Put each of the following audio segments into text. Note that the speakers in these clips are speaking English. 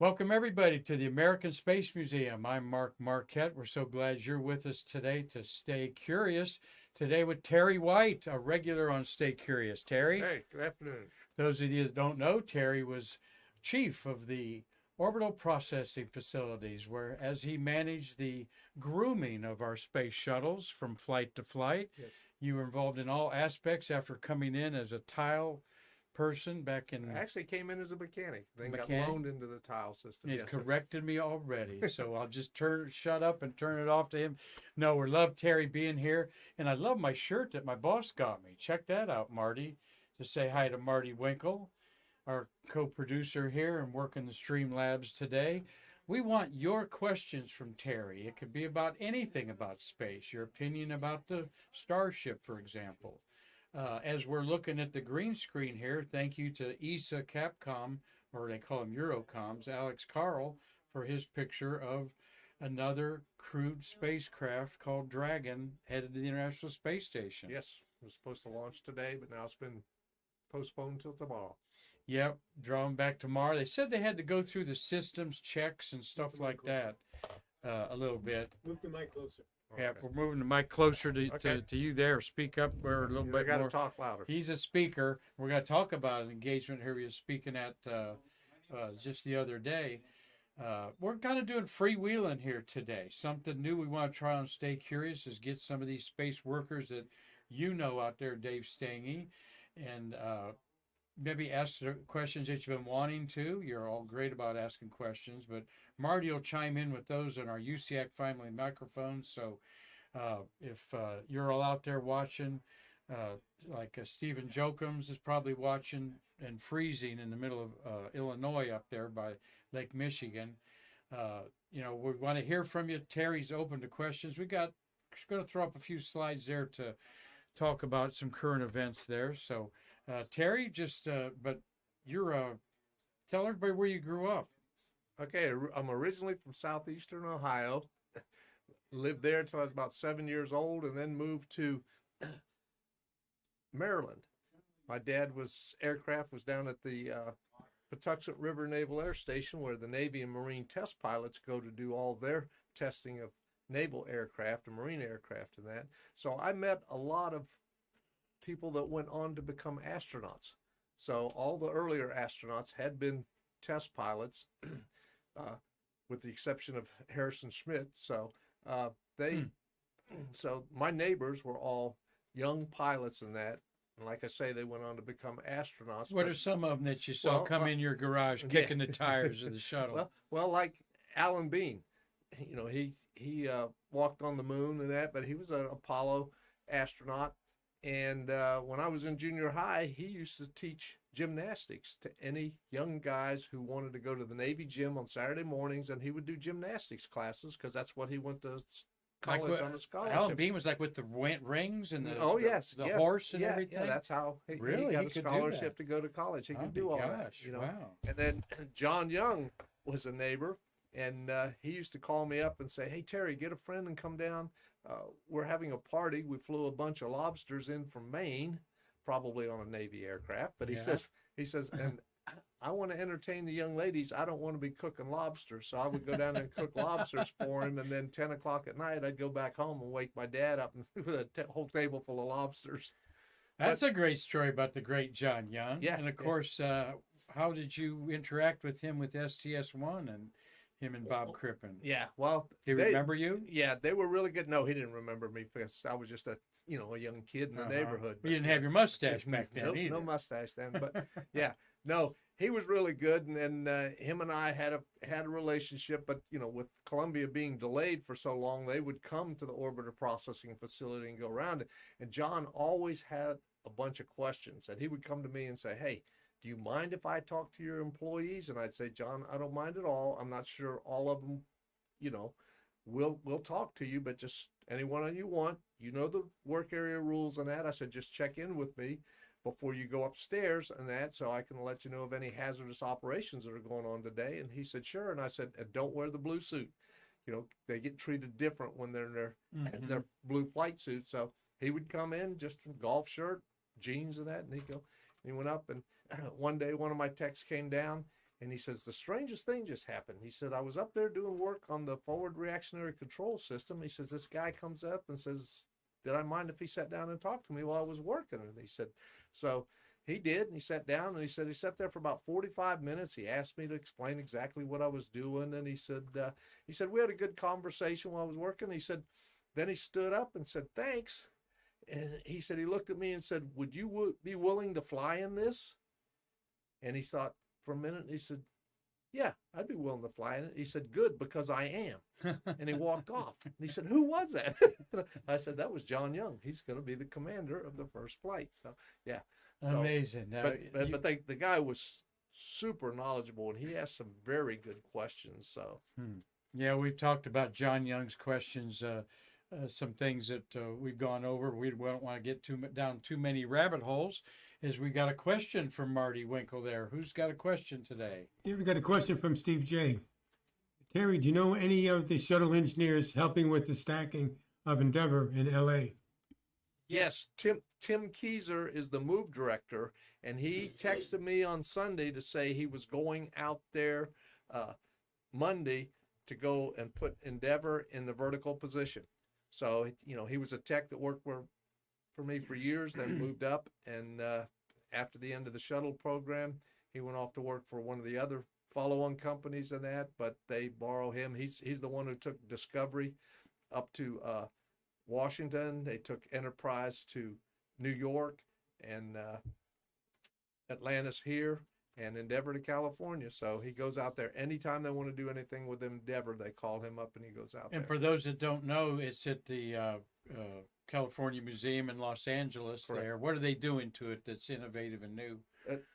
Welcome, everybody, to the American Space Museum. I'm Mark Marquette. We're so glad you're with us today to Stay Curious. Today with Terry White, a regular on Stay Curious. Terry? Hey, good afternoon. Those of you that don't know, Terry was chief of the Orbital Processing Facilities, where as he managed the grooming of our space shuttles from flight to flight. Yes. You were involved in all aspects after coming in as a tile person back in. I actually came in as a mechanic, then got Mechanic? loaned into the tile system. He's Yes, sir. corrected me already, so I'll just shut up and turn it off to him. No, we love Terry being here, and I love my shirt that my boss got me. Check that out, Marty. To say hi to Marty Winkle, our co-producer here and working the Streamlabs today. We want your questions from Terry. It could be about anything about space, your opinion about the Starship, for example. As we're looking at the green screen here, thank you to ESA Capcom, or they call them Eurocoms, Alex Carl, for his picture of another crewed spacecraft called Dragon headed to the International Space Station. Yes, it was supposed to launch today, but now it's been postponed till tomorrow. Yep, drawing back tomorrow. They said they had to go through the systems checks and stuff like that a little bit. Move the mic closer. Yeah, Okay. we're moving the mic closer to, Okay. to you there. Speak up or a little You bit got to more. talk louder. He's a speaker. We're going to talk about an engagement here he was speaking at just the other day. We're kind of doing freewheeling here today. Something new we want to try on Stay Curious is get some of these space workers that you know out there, Dave Stange, and maybe ask the questions that you've been wanting to. You're all great about asking questions, but Marty will chime in with those on our UCAC family microphones. So if you're all out there watching, like Stephen Jokums is probably watching and freezing in the middle of Illinois up there by Lake Michigan. We want to hear from you. Terry's open to questions. Just going to throw up a few slides there to talk about some current events there. So, Terry, but you're, tell everybody where you grew up. Okay, I'm originally from southeastern Ohio. Lived there until I was about 7 years old, and then moved to Maryland. My dad was down at the Patuxent River Naval Air Station, where the Navy and Marine test pilots go to do all their testing of naval aircraft and marine aircraft and that. So I met a lot of people that went on to become astronauts. So all the earlier astronauts had been test pilots, with the exception of Harrison Schmitt. So so my neighbors were all young pilots in that. And like I say, they went on to become astronauts. What are some of them that you saw come in your garage kicking the tires of the shuttle? Well, like Alan Bean, he walked on the moon and that, but he was an Apollo astronaut. And when I was in junior high, he used to teach gymnastics to any young guys who wanted to go to the Navy gym on Saturday mornings, and he would do gymnastics classes because that's what he went to college on a scholarship. Alan Bean was like with the rings and the yes, horse and everything. Yeah, that's how he Really? got He a could do scholarship that? to go to college. He Oh could do my all gosh, that, wow. And then John Young was a neighbor, and he used to call me up and say, "Hey Terry, get a friend and come down. We're having a party. We flew a bunch of lobsters in from Maine, probably on a Navy aircraft." But he says, and I want to entertain the young ladies. I don't want to be cooking lobsters. So I would go down there and cook lobsters for him. And then 10 o'clock at night, I'd go back home and wake my dad up with a whole table full of lobsters. That's a great story about the great John Young. Yeah, And of course, how did you interact with him with STS-1 and him and Bob Crippen? Yeah, well, Did he remember you? Yeah, they were really good. No, he didn't remember me because I was just a young kid in the neighborhood. You didn't have your mustache back then Nope, either. no mustache then. But yeah, no, he was really good, and him and I had a relationship. But with Columbia being delayed for so long, they would come to the Orbital Processing Facility and go around it. And John always had a bunch of questions, and he would come to me and say, "Hey, do you mind if I talk to your employees?" And I'd say, "John, I don't mind at all. I'm not sure all of them, we'll talk to you, but just anyone you want. The work area rules and that." I said, "Just check in with me before you go upstairs and that, so I can let you know of any hazardous operations that are going on today." And he said, "Sure." And I said, "And don't wear the blue suit. They get treated different when they're in their blue flight suits." So he would come in just in golf shirt, jeans and that, and he'd go. And he went up, and one day one of my techs came down, And he says, the strangest thing just happened. He said, I was up there doing work on the forward reactionary control system. He says, this guy comes up and says, did I mind if he sat down and talked to me while I was working? And he said, so he did. And he sat down, and he said, he sat there for about 45 minutes. He asked me to explain exactly what I was doing. And he said, we had a good conversation while I was working. He said, then he stood up and said, thanks. And he said, he looked at me and said, would you be willing to fly in this? And he thought for a minute. He said, yeah, I'd be willing to fly in it. He said, good, because I am. And he walked off. And he said, who was that? I said, that was John Young. He's going to be the commander of the first flight. So, yeah. So, amazing. But the guy was super knowledgeable, and he asked some very good questions. So, yeah, we've talked about John Young's questions, some things that we've gone over. We don't want to get down too many rabbit holes. Is we got a question from Marty Winkle there. Who's got a question today? Yeah, we got a question from Steve J. Terry, do you know any of the shuttle engineers helping with the stacking of Endeavor in L.A.? Yes, Tim Keyser is the move director, and he texted me on Sunday to say he was going out there Monday to go and put Endeavor in the vertical position. So, he was a tech that worked for me for years, then moved up, and after the end of the shuttle program, he went off to work for one of the other follow-on companies and that, but they borrow him. He's the one who took Discovery up to Washington. They took Enterprise to New York, and Atlantis here, and Endeavor to California. So he goes out there anytime they want to do anything with Endeavor. They call him up, and he goes out there. And for those that don't know, it's at the California Museum in Los Angeles. Correct. There, what are they doing to it that's innovative and new?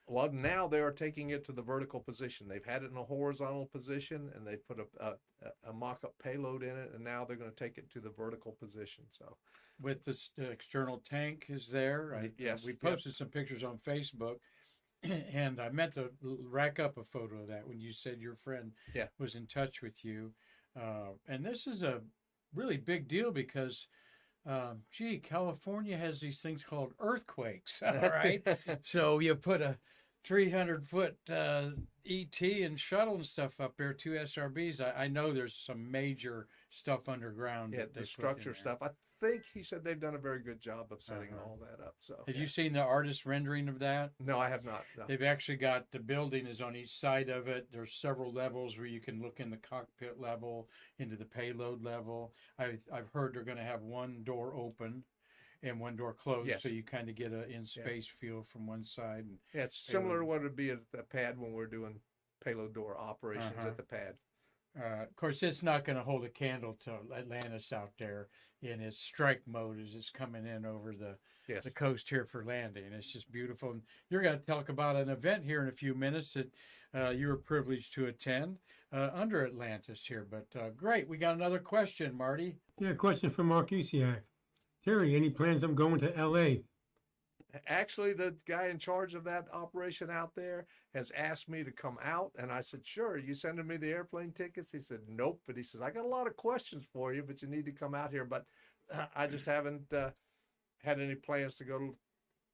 Well, now they are taking it to the vertical position. They've had it in a horizontal position, and they put a mock-up payload in it, and now they're going to take it to the vertical position. So, with this external tank is there. Yes, we posted some pictures on Facebook, and I meant to rack up a photo of that when you said your friend was in touch with you. And this is a really big deal because California has these things called earthquakes, all right? So you put a 300-foot ET and shuttle and stuff up there, 2 SRBs. I know there's some major stuff underground. Yeah, the structure stuff. I think he said they've done a very good job of setting all that up. So, have you seen the artist rendering of that? No, I have not. No. They've actually got the building is on each side of it. There's several levels where you can look in the cockpit level, into the payload level. I've heard they're going to have one door open and one door closed, so you kind of get a in-space feel from one side. And yeah, it's similar to what it would be at the pad when we're doing payload door operations at the pad. Of course, it's not going to hold a candle to Atlantis out there in its strike mode as it's coming in over the coast here for landing. It's just beautiful. And you're going to talk about an event here in a few minutes that you were privileged to attend under Atlantis here. But great. We got another question, Marty. Yeah, question from Mark Usiak. Terry, any plans on going to L.A.? Actually, the guy in charge of that operation out there has asked me to come out, and I said, sure. Are you sending me the airplane tickets? He said, nope. But he says, I got a lot of questions for you, but you need to come out here. But I just haven't had any plans to go to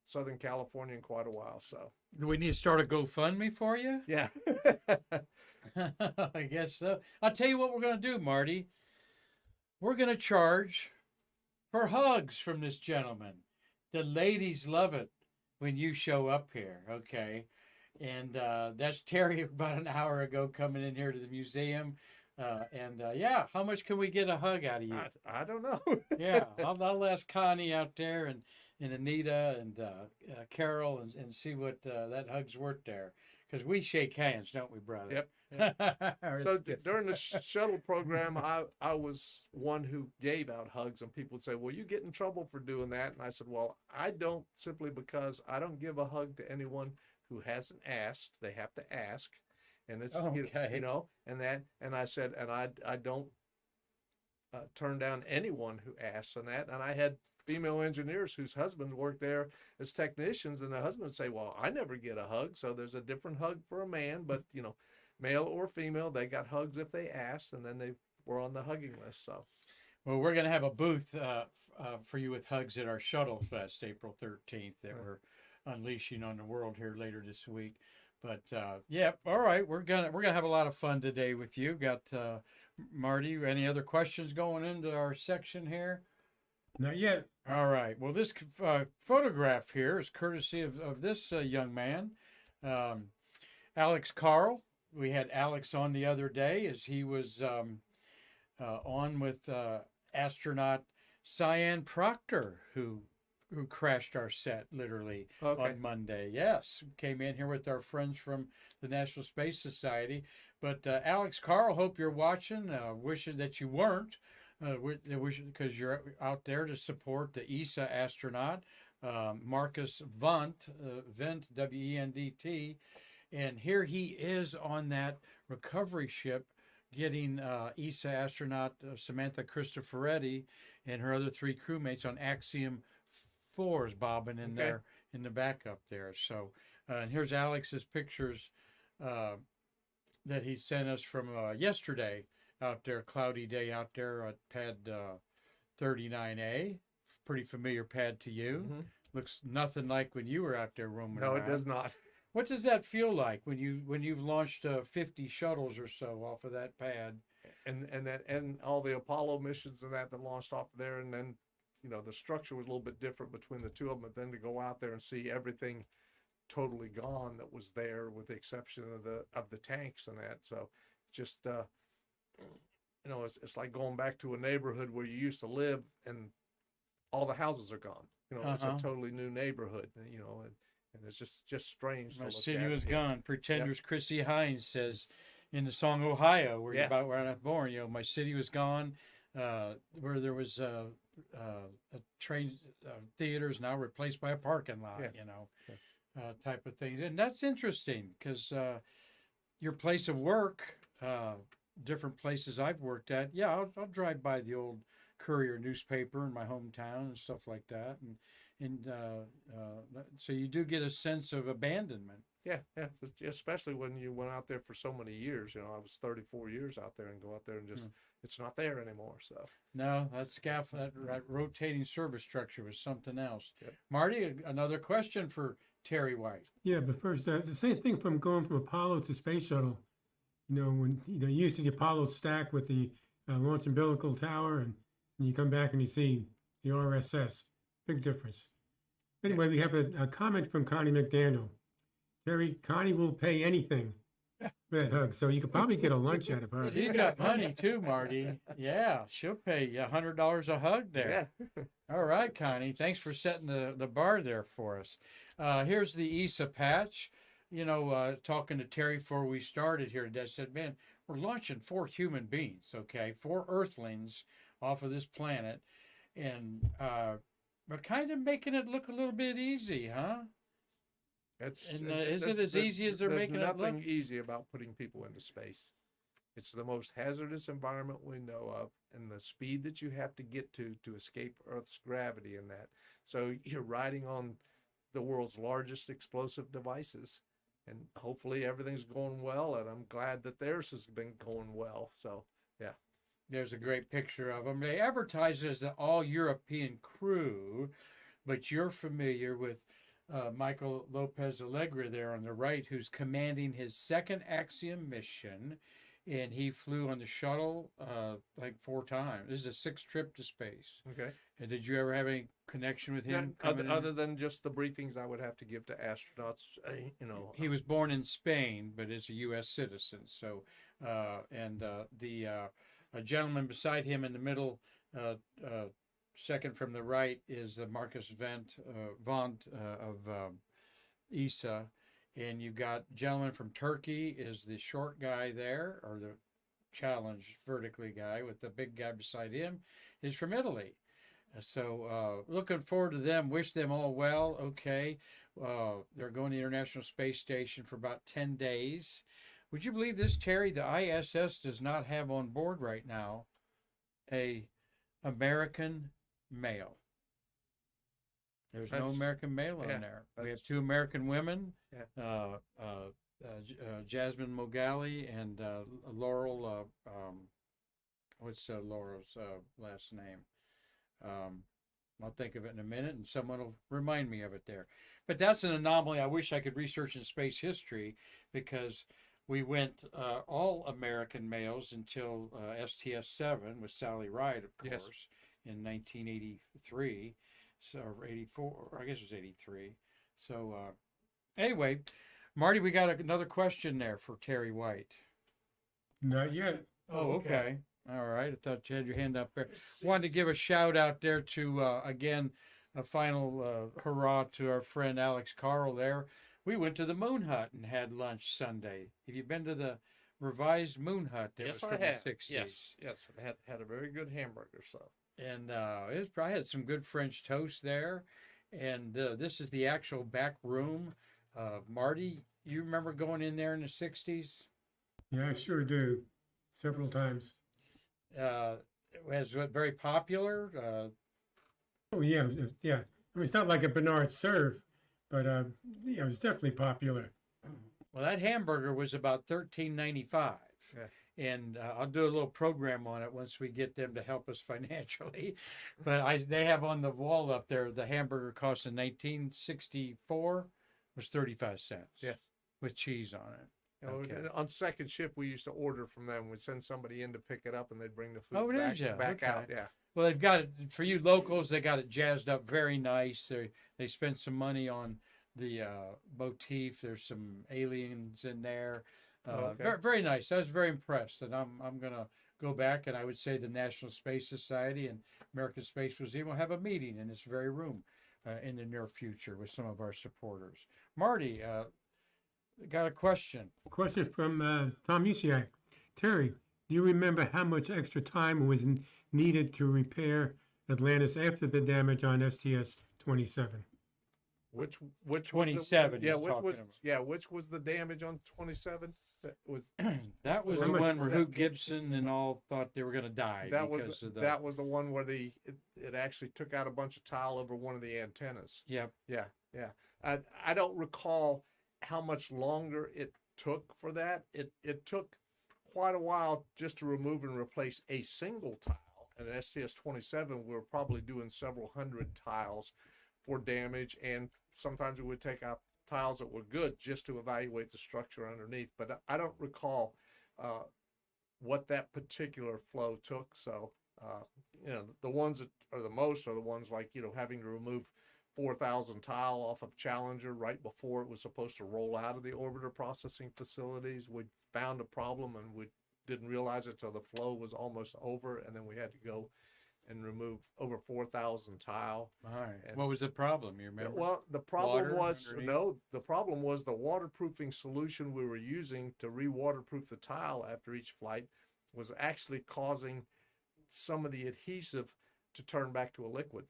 Southern California in quite a while. So do we need to start a GoFundMe for you? Yeah. I guess so. I'll tell you what we're going to do, Marty. We're going to charge for hugs from this gentleman. The ladies love it when you show up here, okay? And that's Terry about an hour ago coming in here to the museum. How much can we get a hug out of you? I don't know. Yeah, I'll ask Connie out there and Anita and Carol and see what that hug's worth there. Because we shake hands, don't we, brother? Yep. So during the shuttle program, I was one who gave out hugs, and people would say, well, you get in trouble for doing that. And I said, well, I don't, simply because I don't give a hug to anyone who hasn't asked. They have to ask. And it's, and I said, and I don't turn down anyone who asks on that. And I had female engineers whose husbands worked there as technicians, and the husband would say, well, I never get a hug. So there's a different hug for a man, but male or female, they got hugs if they asked, and then they were on the hugging list. So, well, we're going to have a booth for you with hugs at our Shuttle Fest, April 13th, that we're unleashing on the world here later this week. But yeah, all right, we're gonna have a lot of fun today with you. Got Marty. Any other questions going into our section here? Not yet. All right. Well, this photograph here is courtesy of this young man, Alex Carl. We had Alex on the other day as he was on with astronaut Cyan Proctor, who crashed our set literally on Monday. Yes, came in here with our friends from the National Space Society. But Alex Carl, hope you're watching. Wishing that you weren't. Because you're out there to support the ESA astronaut, Marcus Wendt, W-E-N-D-T. And here he is on that recovery ship getting ESA astronaut Samantha Cristoforetti and her other 3 crewmates on Axiom 4s bobbing in there in the back up there. So, and here's Alex's pictures that he sent us from yesterday. Out there, cloudy day out there at pad 39A. Pretty familiar pad to you. Mm-hmm. Looks nothing like when you were out there roaming around. No, it does not. What does that feel like when you've launched 50 shuttles or so off of that pad? And all the Apollo missions and that launched off there, and then the structure was a little bit different between the 2 of them. But then to go out there and see everything totally gone that was there, with the exception of the tanks and that, so just. It's like going back to a neighborhood where you used to live and all the houses are gone. It's a totally new neighborhood, and it's just strange. My city was gone. Pretenders Chrissy Hines says in the song Ohio, where where I was born, my city was gone, where there was a train theaters now replaced by a parking lot, type of things. And that's interesting because your place of work, different places I've worked at, I'll drive by the old Courier newspaper in my hometown and stuff like that, and so you do get a sense of abandonment. Yeah, especially when you went out there for so many years. I was 34 years out there, and go out there and just it's not there anymore. So no, that rotating service structure was something else. Yep. Marty, another question for Terry White. Yeah, but first, it's the same thing from going from Apollo to Space Shuttle. When you used to the Apollo stack with the launch umbilical tower, and you come back and you see the RSS. Big difference. Anyway, we have a comment from Connie McDaniel. Terry, Connie will pay anything for that hug, so you could probably get a lunch out of her. She's got money too, Marty. Yeah, she'll pay you $100 a hug there. Yeah. All right, Connie. Thanks for setting the bar there for us. Here's the ESA patch. Talking to Terry before we started here today, I said, man, we're launching 4 human beings, 4 Earthlings off of this planet, and we're kind of making it look a little bit easy, huh? Isn't it as easy as they're making it look? There's nothing easy about putting people into space. It's the most hazardous environment we know of, and the speed that you have to get to escape Earth's gravity and that. So you're riding on the world's largest explosive devices. And hopefully everything's going well, and I'm glad that theirs has been going well. So, yeah. There's a great picture of them. They advertise it as an all-European crew, but you're familiar with Michael Lopez Alegre there on the right, who's commanding his 2nd Axiom mission, and he flew on the shuttle like 4 times. This is a 6th trip to space. Okay. And did you ever have any connection with him? Other than just the briefings I would have to give to astronauts, He was born in Spain, but is a U.S. citizen. So, a gentleman beside him in the middle, second from the right, is Marcus Wendt of ESA. And you've got gentleman from Turkey is the short guy there, or the challenged vertically guy, with the big guy beside him is from Italy. So looking forward to them. Wish them all well. Okay. They're going to the International Space Station for about 10 days. Would you believe this, Terry? The ISS does not have on board right now a American male. There's no American male on there. We have 2 American women, Jasmine Mogali and Laurel. What's Laurel's last name? I'll think of it in a minute, and someone will remind me of it there. But that's an anomaly I wish I could research in space history, because we went all American males until STS-7 with Sally Ride, of course, Yes. in 1983, so or 84, or I guess it was 83. So anyway, Marty, we got another question there for Terry White. Not yet. Oh, okay. All right. I thought you had your hand up there. Wanted to give a shout out there to, again, a final hurrah to our friend Alex Carl there. We went to the Moon Hut and had lunch Sunday. Have you been to the revised Moon Hut that Yes, was I from have. the 60s? Yes. I had a very good hamburger. So And I had some good French toast there. And this is the actual back room. Marty, you remember going in there in the 60s? Yeah, I sure do. Several times. Was it very popular? Oh yeah, yeah. I mean, it's not like a Bernard serve, but yeah, it was definitely popular. Well, that hamburger was about $13.95. Yeah. And I'll do a little program on it once we get them to help us financially. But they have on the wall up there, the hamburger cost in 1964 was 35 cents. yes. With cheese on it. You know, Okay. On second shift, we used to order from them. We'd send somebody in to pick it up, and they'd bring the food Oh, back, did ya? back Okay. out. Yeah. Well, they've got it for you locals. They got it jazzed up very nice. They spent some money on the motif. There's some aliens in there. Okay. Very, very nice. I was very impressed, and I'm gonna go back, and I would say the National Space Society and American Space Museum will have a meeting in this very room in the near future with some of our supporters. Marty, got a question. Question from Tom Usiak. Terry, do you remember how much extra time was needed to repair Atlantis after the damage on STS-27? Which 27 Yeah, he's which was the damage on 27? That was That was How the much- one where Hoot Gibson and all thought they were going to die because of the. that was the one where it actually took out a bunch of tile over one of the antennas. Yep. Yeah. I don't recall how much longer it took for that. It took quite a while just to remove and replace a single tile. And at STS-27, we were probably doing several hundred tiles for damage, and sometimes we would take out tiles that were good just to evaluate the structure underneath. But I don't recall what that particular flow took. So, the ones that are the most are the ones like, having to remove 4,000 tile off of Challenger right before it was supposed to roll out of the Orbiter Processing Facilities. We found a problem, and we didn't realize it till the flow was almost over, and then we had to go and remove over 4,000 tile. All right. And- What was the problem? You remember? Well, the problem Water was underneath? the problem was the waterproofing solution we were using to re-waterproof the tile after each flight was actually causing some of the adhesive to turn back to a liquid.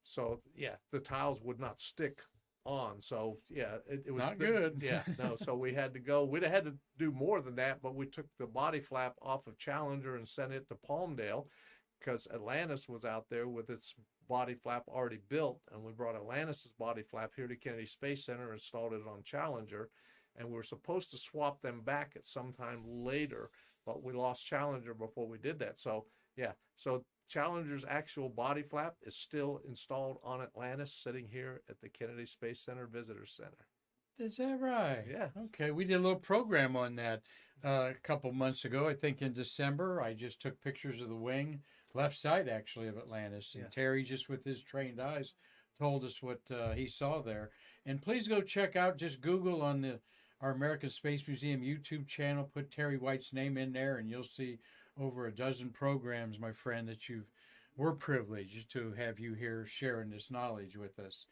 So yeah, the tiles would not stick on. So yeah, it was Not good. Yeah, no. So we had to go. We'd have had to do more than that, but we took the body flap off of Challenger and sent it to Palmdale, because Atlantis was out there with its body flap already built, and we brought Atlantis's body flap here to Kennedy Space Center and installed it on Challenger, and we were supposed to swap them back at some time later, but we lost Challenger before we did that. So yeah, so Challenger's actual body flap is still installed on Atlantis, sitting here at the Kennedy Space Center Visitor Center. Is that right? Yeah. Okay. We did a little program on that a couple months ago. I think in December. I just took pictures of the wing, left side actually, of Atlantis. And Yeah. Terry, just with his trained eyes, told us what he saw there. And please go check out, just Google on our American Space Museum YouTube channel. Put Terry White's name in there, and you'll see over a dozen programs, my friend, that we're privileged to have you here sharing this knowledge with us.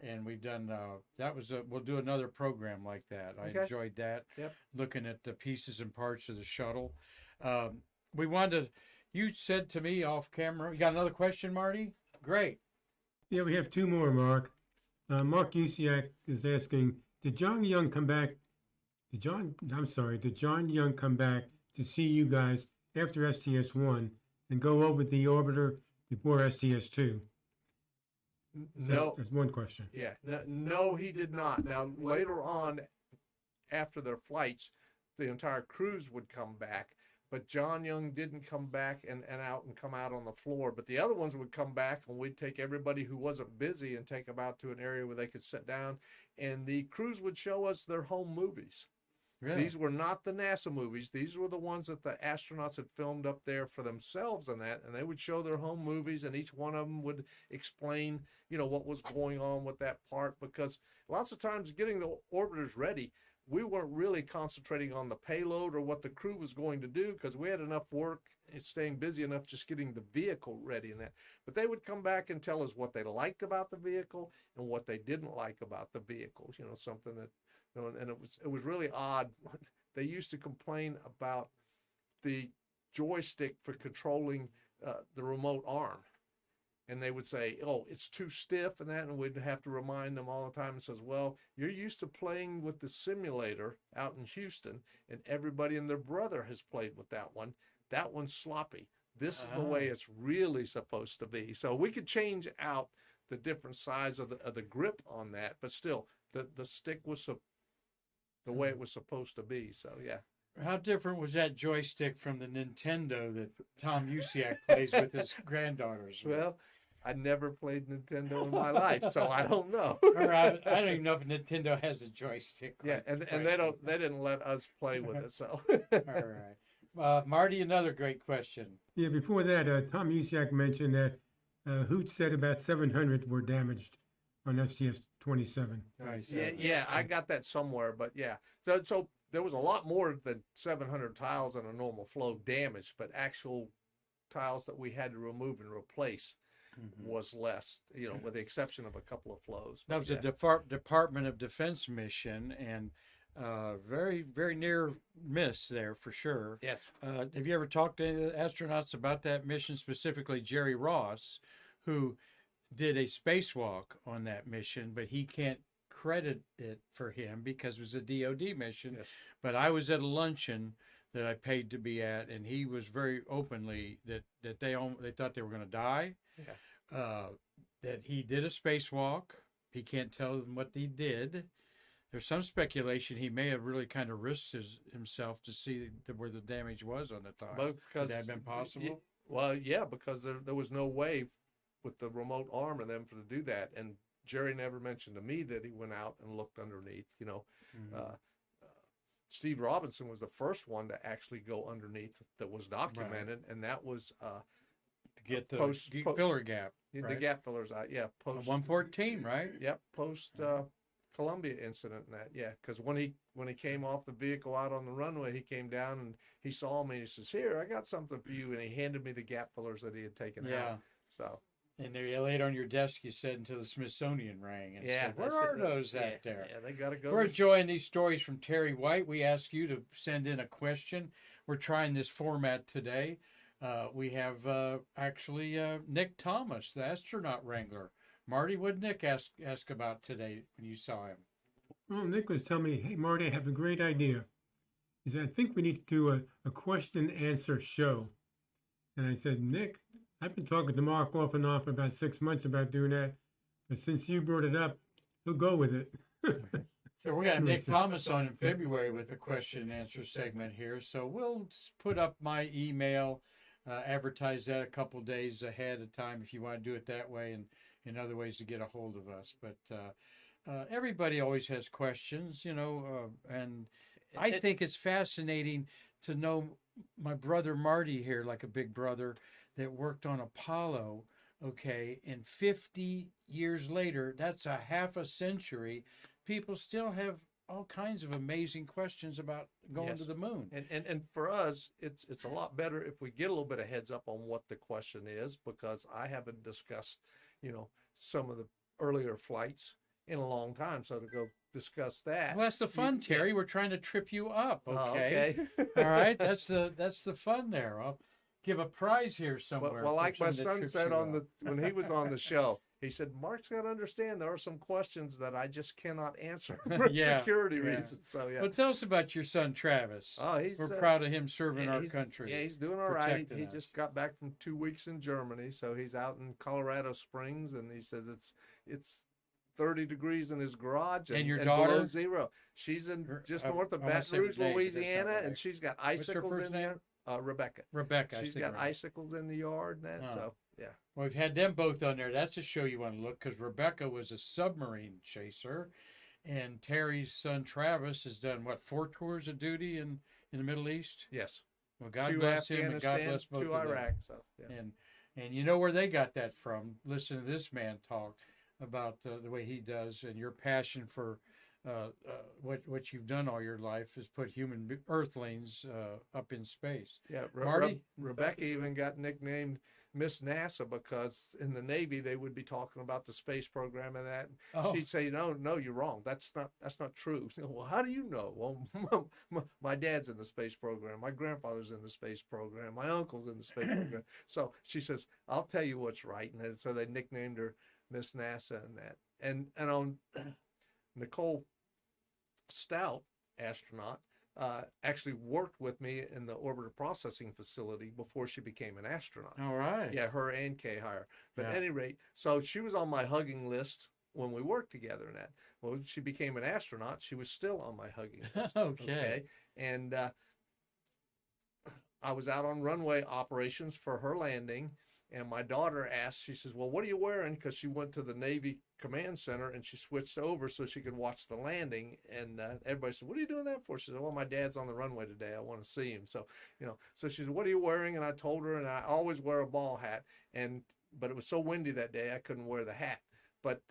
And we've done, we'll do another program like that. I Okay. enjoyed that. Yep. Looking at the pieces and parts of the shuttle. We wanted to, you said to me off camera, you got another question, Marty? Great. Yeah, we have two more, Mark. Mark Usiak is asking, did John Young come back to see you guys after STS-1 and go over the orbiter before STS-2? No. That's one question. Yeah, no, he did not. Now, later on, after their flights, the entire crews would come back, but John Young didn't come back and come out on the floor. But the other ones would come back, and we'd take everybody who wasn't busy and take them out to an area where they could sit down, and the crews would show us their home movies. Really? These were not the NASA movies. These were the ones that the astronauts had filmed up there for themselves and they would show their home movies, and each one of them would explain, what was going on with that part, because lots of times getting the orbiters ready, we weren't really concentrating on the payload or what the crew was going to do, because we had enough work and staying busy enough just getting the vehicle ready and that. But they would come back and tell us what they liked about the vehicle and what they didn't like about the vehicle, something that, and it was really odd. They used to complain about the joystick for controlling the remote arm. And they would say, oh, it's too stiff and that, and we'd have to remind them all the time. And says, well, you're used to playing with the simulator out in Houston, and everybody and their brother has played with that one. That one's sloppy. This is the way it's really supposed to be. So we could change out the different size of the grip on that, but still, the stick was the way it was supposed to be. So, yeah. How different was that joystick from the Nintendo that Tom Usiak plays with his granddaughters? Well, I never played Nintendo in my life, so I don't know. Or I don't even know if Nintendo has a joystick. Yeah, and they didn't let us play with it. So. All right, Marty, another great question. Yeah, before that, Tom Usiak mentioned that Hooch said about 700 were damaged on STS-27. Yeah, I got that somewhere, but yeah. So there was a lot more than 700 tiles in a normal flow damaged, but actual tiles that we had to remove and replace was less, with the exception of a couple of flows. That was a Department of Defense mission, and very, very near miss there for sure. Yes. Have you ever talked to any of the astronauts about that mission, specifically Jerry Ross, who did a spacewalk on that mission, but he can't credit it for him because it was a DoD mission. Yes. But I was at a luncheon that I paid to be at, and he was very openly that they thought they were going to die. Yeah. That he did a spacewalk. He can't tell them what he did. There's some speculation he may have really kind of risked himself to see where the damage was on the tile. Could that have been possible? Well, yeah, because there was no way with the remote arm and them to do that. And Jerry never mentioned to me that he went out and looked underneath. Steve Robinson was the first one to actually go underneath that was documented, and that was to get the filler gap. The right? gap fillers out, yeah. Post 114, right? Yep, post Columbia incident and that, yeah. Because when he came off the vehicle out on the runway, he came down and he saw me and he says, "Here, I got something for you," and he handed me the gap fillers that he had taken out. So. And they laid on your desk, you said, until the Smithsonian rang. And said, where are those out there? Yeah, they got to go. We're enjoying these stories from Terry White. We ask you to send in a question. We're trying this format today. We have actually Nick Thomas, the astronaut wrangler. Marty, what did Nick ask about today when you saw him? Well, Nick was telling me, hey, Marty, I have a great idea. He said, I think we need to do a question and answer show. And I said, Nick, I've been talking to Mark off and on for about 6 months about doing that. But since you brought it up, he'll go with it. So we're going to have Nick Thomas on in February with a question and answer segment here. So we'll put up my email, advertise that a couple days ahead of time if you want to do it that way, and other ways to get a hold of us. But everybody always has questions, and I think it's fascinating to know my brother Marty here, like a big brother, that worked on Apollo, and 50 years later, that's a half a century, people still have all kinds of amazing questions about going to the moon. And for us, it's a lot better if we get a little bit of heads up on what the question is, because I haven't discussed, some of the earlier flights in a long time. So to go discuss that. Well, that's the fun, Terry. We're trying to trip you up, okay? Oh, okay. All right, that's the fun there. I'll give a prize here somewhere. Well, like my son said when he was on the show, he said, Mark's got to understand there are some questions that I just cannot answer for security reasons. So, yeah. Well, tell us about your son, Travis. Oh, we're proud of him serving our country. Yeah, he's doing all right. He just got back from 2 weeks in Germany, so he's out in Colorado Springs, and he says it's 30 degrees in his garage and your daughter? below zero. She's in just north of Baton Rouge, Louisiana, and she's got icicles in there. Rebecca. Rebecca. I She's think got Rebecca. icicles in the yard and that. Oh. So yeah. Well, we've had them both on there. That's a show you want to look because Rebecca was a submarine chaser, and Terry's son Travis has done what 4 tours of duty in the Middle East. Yes. Well, God 2 bless him and God Afghanistan, bless both 2 of them. Iraq. So yeah. And you know where they got that from? Listen to this man talk about the way he does and your passion for what you've done all your life is put human earthlings up in space. Yeah, Marty? Rebecca even got nicknamed Miss NASA because in the Navy they would be talking about the space program and that. Oh. She'd say, "No, you're wrong. That's not true." Well, how do you know? Well, my dad's in the space program. My grandfather's in the space program. My uncle's in the space program. So she says, "I'll tell you what's right." And so they nicknamed her Miss NASA and that. And on Nicole Stout, astronaut, actually worked with me in the Orbital Processing Facility before she became an astronaut. All right. Yeah, her and Kay Hire. But Yeah. at any rate, so she was on my hugging list when we worked together and that. Well, when she became an astronaut, she was still on my hugging list. Okay. And I was out on runway operations for her landing. And my daughter asked, she says, "Well, what are you wearing?" Because she went to the Navy Command Center and she switched over so she could watch the landing. And everybody said, "What are you doing that for?" She said, "Well, my dad's on the runway today. I want to see him." So, so she said, "What are you wearing?" And I told her, and I always wear a ball hat. But it was so windy that day, I couldn't wear the hat. But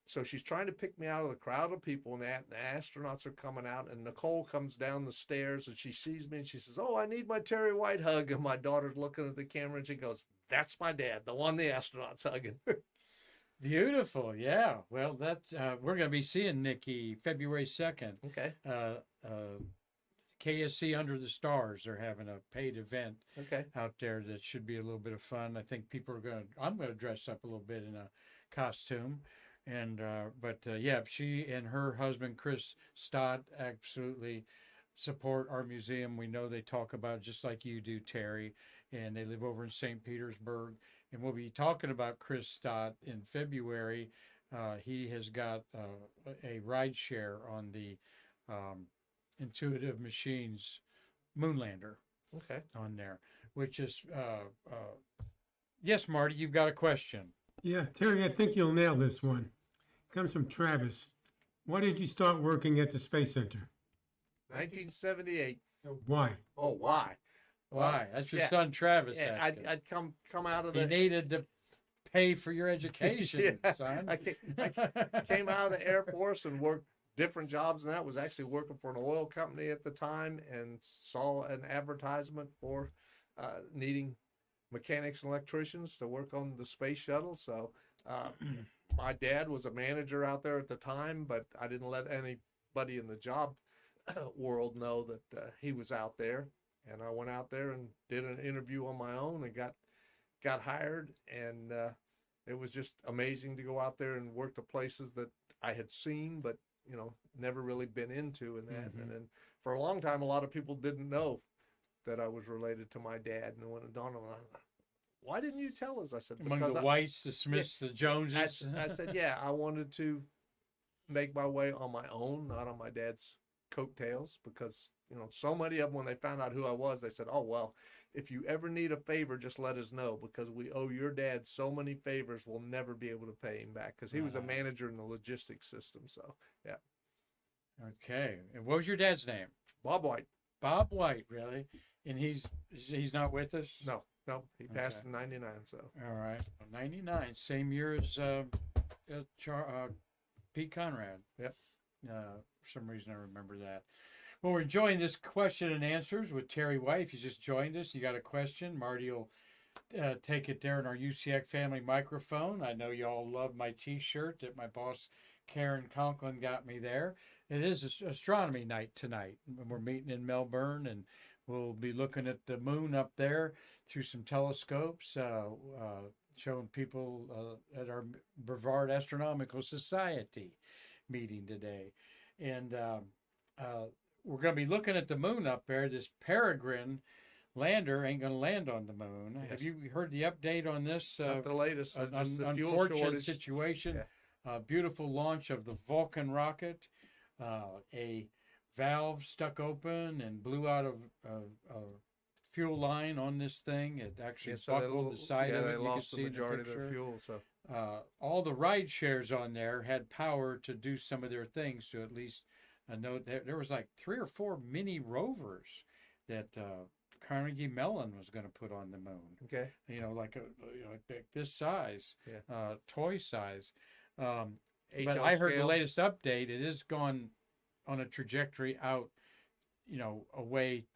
so she's trying to pick me out of the crowd of people and that, and the astronauts are coming out, and Nicole comes down the stairs and she sees me and she says, "Oh, I need my Terry White hug." And my daughter's looking at the camera and she goes, "That's my dad, the one the astronauts hugging." Beautiful. Yeah. Well, that's we're going to be seeing Nikki February 2nd. Okay. KSC Under the Stars. They're having a paid event Okay. out there that should be a little bit of fun. I think I'm going to dress up a little bit in a costume. And, yeah, she and her husband, Chris Stott, absolutely support our museum. We know they talk about it just like you do, Terry, and they live over in St. Petersburg. And we'll be talking about Chris Stott in February. He has got a ride share on the Intuitive Machines Moonlander Okay. on there, which is, yes, Marty, you've got a question. Yeah, Terry, I think you'll nail this one. Comes from Travis. Why did you start working at the Space Center? 1978. Why? Oh, why? Why? That's your yeah. son Travis. Yeah, asking. I'd come out of He the. needed to pay for your education, Yeah, son. I came out of the Air Force and worked different jobs, and that was actually working for an oil company at the time, and saw an advertisement for needing mechanics and electricians to work on the space shuttle. So my dad was a manager out there at the time, but I didn't let anybody in the job world know that he was out there. And I went out there and did an interview on my own and got hired. And it was just amazing to go out there and work the places that I had seen, but never really been into and that. Mm-hmm. And then for a long time, a lot of people didn't know that I was related to my dad. And when it dawned on me, "Why didn't you tell us?" I said, Among "Because the Whites, the Smiths, the Joneses. I said, "Yeah, I wanted to make my way on my own, not on my dad's coattails, because so many of them, when they found out who I was, they said, 'Oh, well, if you ever need a favor, just let us know, because we owe your dad so many favors, we'll never be able to pay him back,' because he was a manager in the logistics system." So yeah. Okay. And what was your dad's name? Bob White. Bob White, really? And he's not with us? No, he passed in '99. So All right. Well, 99, same year as Pete Conrad. Yep. For some reason, I remember that. Well, we're enjoying this question and answers with Terry White. If you just joined us, you got a question, Marty will take it there in our UCX family microphone. I know you all love my T-shirt that my boss, Karan Conklin, got me there. It is astronomy night tonight. We're meeting in Melbourne, and we'll be looking at the moon up there through some telescopes, showing people at our Brevard Astronomical Society meeting today. And we're going to be looking at the moon up there. This Paragan Lander ain't going to land on the moon. Yes. Have you heard the update on this? not the latest. Just the fuel Unfortunate shortage. situation. Yeah. Beautiful launch of the Vulcan rocket. A valve stuck open and blew out of fuel line on this thing. It actually So they buckled lo- the side yeah, of it. they You lost could the see majority of picture. their fuel. So All the ride shares on there had power to do some of their things. To at least note there was like 3 or 4 mini rovers that Carnegie Mellon was going to put on the moon. okay, Like this size, Yeah. toy size. But HL I heard the scale. latest update. It has gone on a trajectory out, away,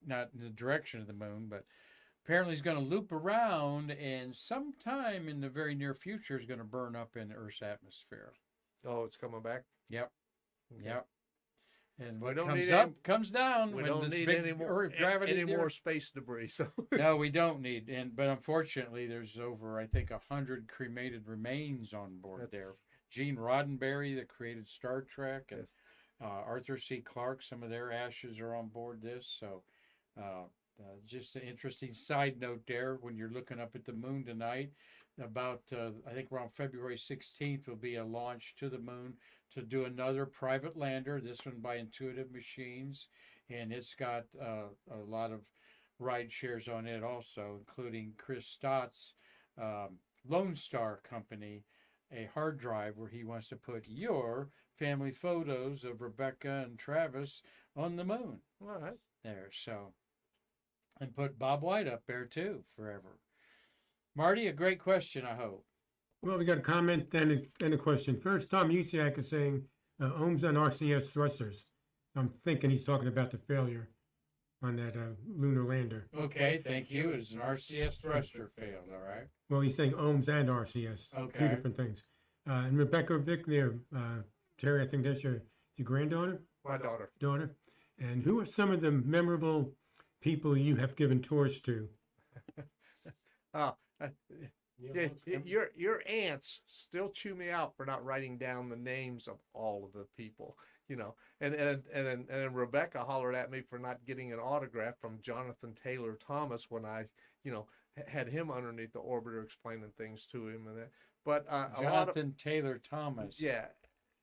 not in the direction of the moon, but apparently it's going to loop around, and sometime in the very near future is going to burn up in Earth's atmosphere. Oh, it's coming back. Yep. Okay. Yep. And We what don't comes need up any- comes down. We when don't this need big any more Earth gravity any there- more space debris. So No, we don't need. But unfortunately, there's over, I think, 100 cremated remains on board That's- there. Gene Roddenberry, that created Star Trek, and Yes. Arthur C. Clarke, some of their ashes are on board this. So, just an interesting side note there when you're looking up at the moon tonight. About, I think around February 16th will be a launch to the moon to do another private lander, this one by Intuitive Machines. And it's got a lot of ride shares on it also, including Chris Stott's Lone Star Company, a hard drive where he wants to put your family photos of Rebecca and Travis on the moon all right. there. So, and put Bob White up there too forever. Marty, a great question, I hope. Well, we got a comment and a question. First, Tom Usiak is saying ohms on RCS thrusters. I'm thinking he's talking about the failure on that lunar lander. Okay, thank you. It's an RCS thruster failed, all right? Well, he's saying ohms and RCS, two Okay. different things. And Rebecca Vick there, Terry, I think that's your granddaughter, My daughter. daughter. And who are some of the memorable people you have given tours to? Yeah, your aunts still chew me out for not writing down the names of all of the people, and then Rebecca hollered at me for not getting an autograph from Jonathan Taylor Thomas when I, had him underneath the orbiter explaining things to him and that. But a lot of Jonathan Taylor Thomas. yeah,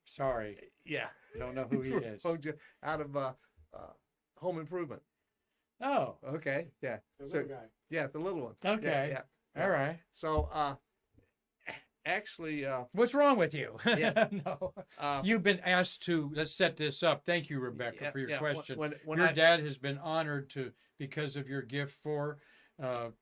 Sorry, yeah, don't know who he is. out of Home Improvement. Oh, Okay, yeah, yeah, the little one. okay. Yeah. All right. So actually, What's wrong with you? Yeah. No. uh, You've been asked to, let's set this up. Thank you, Rebecca, yeah, for your yeah, question. when Your I- dad has been honored because of your gift for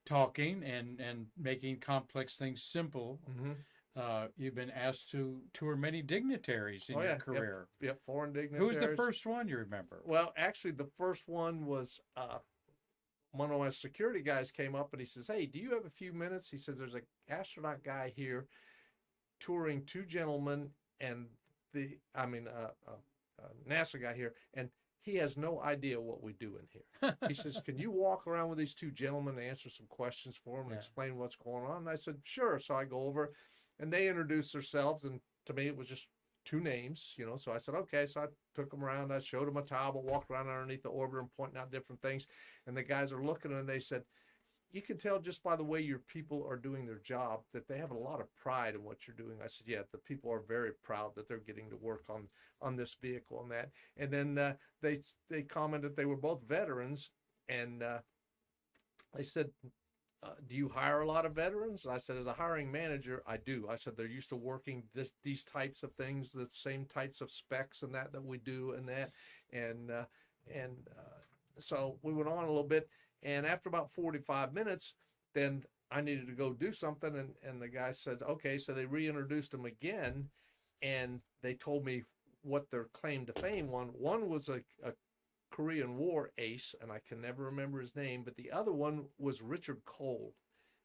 talking and making complex things simple. Mhm. You've been asked to tour many dignitaries in Oh, your yeah, career. Yep, foreign Who dignitaries. was the first one you remember? Well, actually, the first one was one of my security guys came up and he says, "Hey, do you have a few minutes?" He says, "There's an astronaut guy here touring 2 gentlemen and NASA guy here, and he has no idea what we do in here." He says, "Can you walk around with these 2 gentlemen and answer some questions for them and Yeah. explain what's going on?" And I said, "Sure." So I go over, and they introduced themselves, and to me it was just 2 names, So I said, "Okay." So I took them around. I showed them a towel, walked around underneath the orbiter and pointing out different things. And the guys are looking, and they said, "You can tell just by the way your people are doing their job that they have a lot of pride in what you're doing." I said, "Yeah, the people are very proud that they're getting to work on this vehicle and that." And then they commented they were both veterans, and they said, "Do you hire a lot of veterans?" I said, "As a hiring manager, I do." I said, "They're used to working these types of things, the same types of specs and that we do and that." And so we went on a little bit, and after about 45 minutes, then I needed to go do something, and the guy said, "Okay." So they reintroduced them again, and they told me what their claim to fame was. One was a Korean War ace, and I can never remember his name, but the other one was Richard Cole.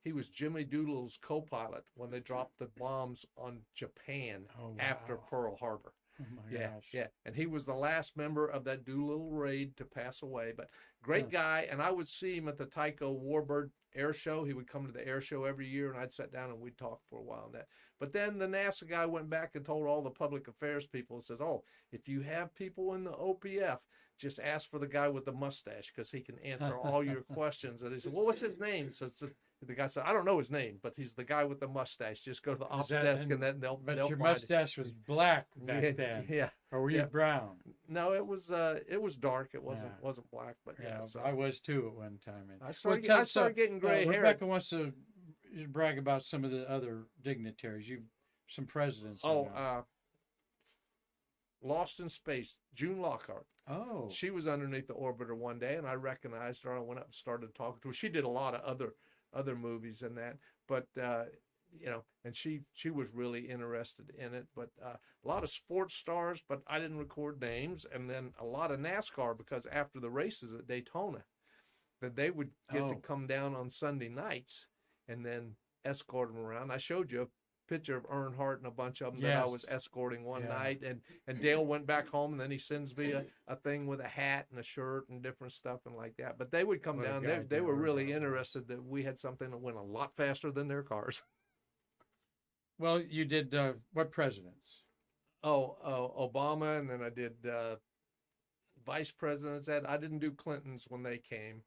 He was Jimmy Doolittle's co-pilot when they dropped the bombs on Japan Oh, after wow. Pearl Harbor. Oh my Yeah, gosh. yeah. And he was the last member of that Doolittle raid to pass away. But great Huh. guy, and I would see him at the Tycho Warbird Air Show. He would come to the air show every year, and I'd sit down and we'd talk for a while on that. But then the NASA guy went back and told all the public affairs people, says, "Oh, if you have people in the OPF, just ask for the guy with the mustache because he can answer all your questions. And he said, well, what's his name? Says the guy said, I don't know his name, but he's the guy with the mustache. Just go to the office desk and then they'll But they'll your find it. mustache was black back then. Yeah. Or were you brown? No, it was dark. It wasn't black, but Yeah, so I was too at one time. And I started getting gray hair. Rebecca wants to brag about some of the other dignitaries. Some presidents. Lost in Space, June Lockhart. Oh. She was underneath the orbiter one day, and I recognized her. I went up and started talking to her. She did a lot of other movies and that, but and she was really interested in it. But a lot of sports stars, but I didn't record names, and then a lot of NASCAR because after the races at Daytona, that they would get to come down on Sunday nights and then escort them around. I showed you a picture of Earnhardt and a bunch of them that I was escorting one night, and Dale went back home, and then he sends me a thing with a hat and a shirt and different stuff and like that. But they would come down. They were really interested that we had something that went a lot faster than their cars. Well, you did what presidents? Obama, and then I did vice presidents. I didn't do Clinton's when they came,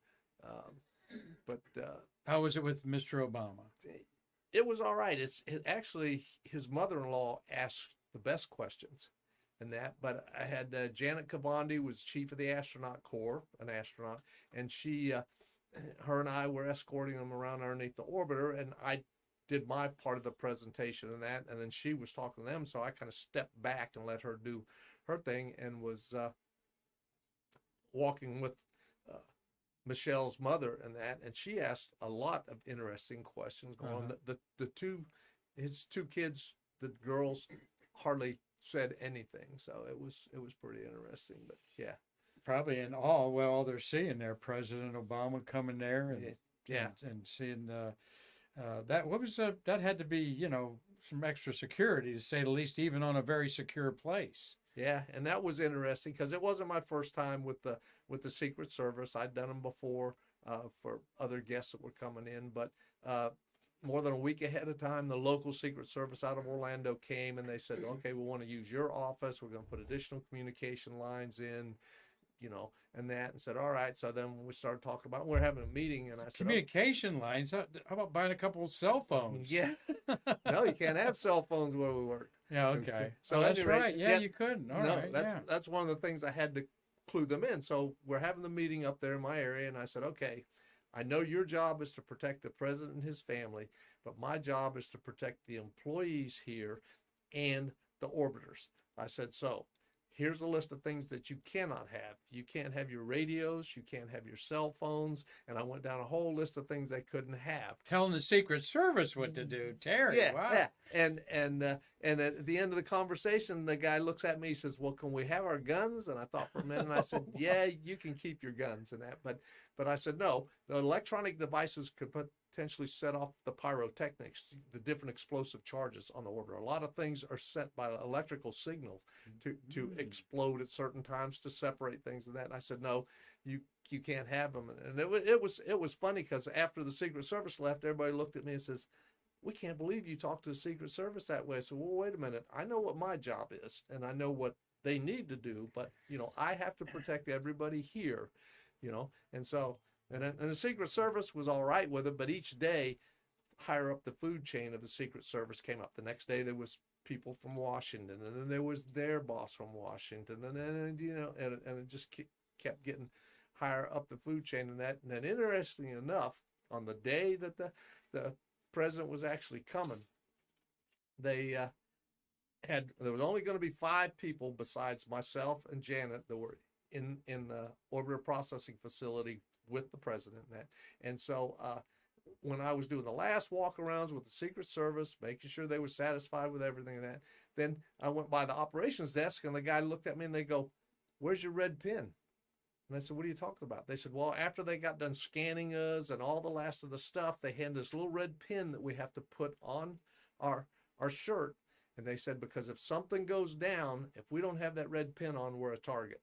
but how was it with Mr. Obama? It was all right. Actually his mother-in-law asked the best questions, and that. But I had Janet Cavandi was chief of the astronaut corps, an astronaut, and she, her and I were escorting them around underneath the orbiter, and I did my part of the presentation and that, and then she was talking to them, so I kind of stepped back and let her do her thing, and was walking with Michelle's mother and that, and she asked a lot of interesting questions going on. His two kids, the girls, hardly said anything, so it was pretty interesting. But yeah, probably in awe. Well, all they're seeing there, President Obama coming there, and and seeing that. What was that? Had to be some extra security, to say the least, even on a very secure place. Yeah, and that was interesting because it wasn't my first time with the Secret Service. I'd done them before for other guests that were coming in, but more than a week ahead of time, the local Secret Service out of Orlando came and they said, okay, we want to use your office. We're going to put additional communication lines in, and that, and said, all right. So then we started talking about, we're having a meeting, and I said, communication lines. How about buying a couple of cell phones? Yeah. No, you can't have cell phones where we work. Yeah, okay. So that's anyway, right. Yeah, you couldn't. All right. That's one of the things I had to clue them in. So we're having the meeting up there in my area, and I said, okay, I know your job is to protect the president and his family, but my job is to protect the employees here and the orbiters. I said, so here's a list of things that you cannot have. You can't have your radios. You can't have your cell phones. And I went down a whole list of things they couldn't have. Telling the Secret Service what to do, Terry. Yeah, wow. Yeah. And at the end of the conversation, the guy looks at me. He says, "Well, can we have our guns?" And I thought for a minute. And I said, "Yeah, you can keep your guns and that." But I said, "No, the electronic devices could potentially set off the pyrotechnics, the different explosive charges on the orbiter. A lot of things are sent by electrical signals to explode at certain times to separate things and that." And I said, "No, you can't have them." And it was funny because after the Secret Service left, everybody looked at me and says, "We can't believe you talked to the Secret Service that way." So, well, wait a minute. I know what my job is, and I know what they need to do, but I have to protect everybody here, and so. And the Secret Service was all right with it, but each day, higher up the food chain of the Secret Service came up. The next day, there was people from Washington, and then there was their boss from Washington, and then and it just kept getting higher up the food chain. And then, interestingly enough, on the day that the president was actually coming, there was only going to be 5 people besides myself and Janet that were in the Orbital Processing Facility with the president and that. And so when I was doing the last walk-arounds with the Secret Service, making sure they were satisfied with everything and that, then I went by the operations desk, and the guy looked at me and they go, "Where's your red pin?" And I said, "What are you talking about?" They said, "Well, after they got done scanning us and all the last of the stuff, they had this little red pin that we have to put on our shirt." And they said, because if something goes down, if we don't have that red pin on, we're a target.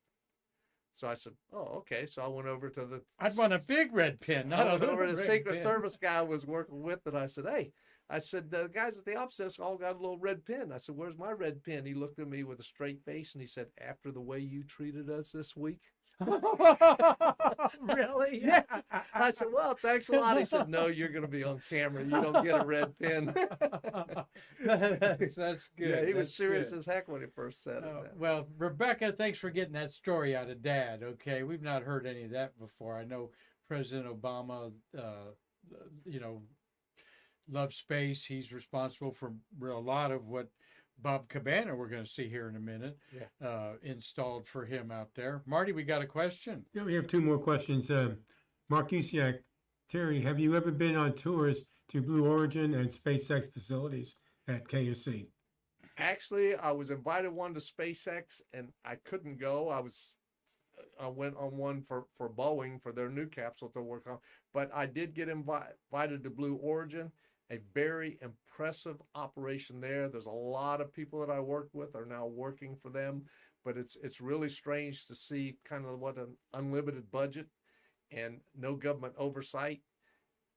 So I said, "Oh, okay." So I went over to the... I'd want a big red pin, not a little over to red the Secret pin. Service guy I was working with, and I said, "Hey," I said, "the guys at the ops desk all got a little red pin." I said, "Where's my red pin?" He looked at me with a straight face, and he said, "After the way you treated us this week." Really? Yeah. I said, well, thanks a lot. He said, no, you're going to be on camera. You don't get a red pin. That's good. Yeah, he was That's serious good. as heck when he first said it. Well, Rebecca, thanks for getting that story out of Dad. Okay, we've not heard any of that before. I know President Obama, loves space. He's responsible for a lot of what Bob Cabana, we're going to see here in a minute, installed for him out there. Marty, we got a question. Yeah, we have two more questions. Mark Usiak, Terry, have you ever been on tours to Blue Origin and SpaceX facilities at KSC? Actually, I was invited one to SpaceX, and I couldn't go. I went on one for Boeing for their new capsule to work on, but I did get invited to Blue Origin. A very impressive operation there. There's a lot of people that I worked with are now working for them, but it's really strange to see kind of what an unlimited budget and no government oversight,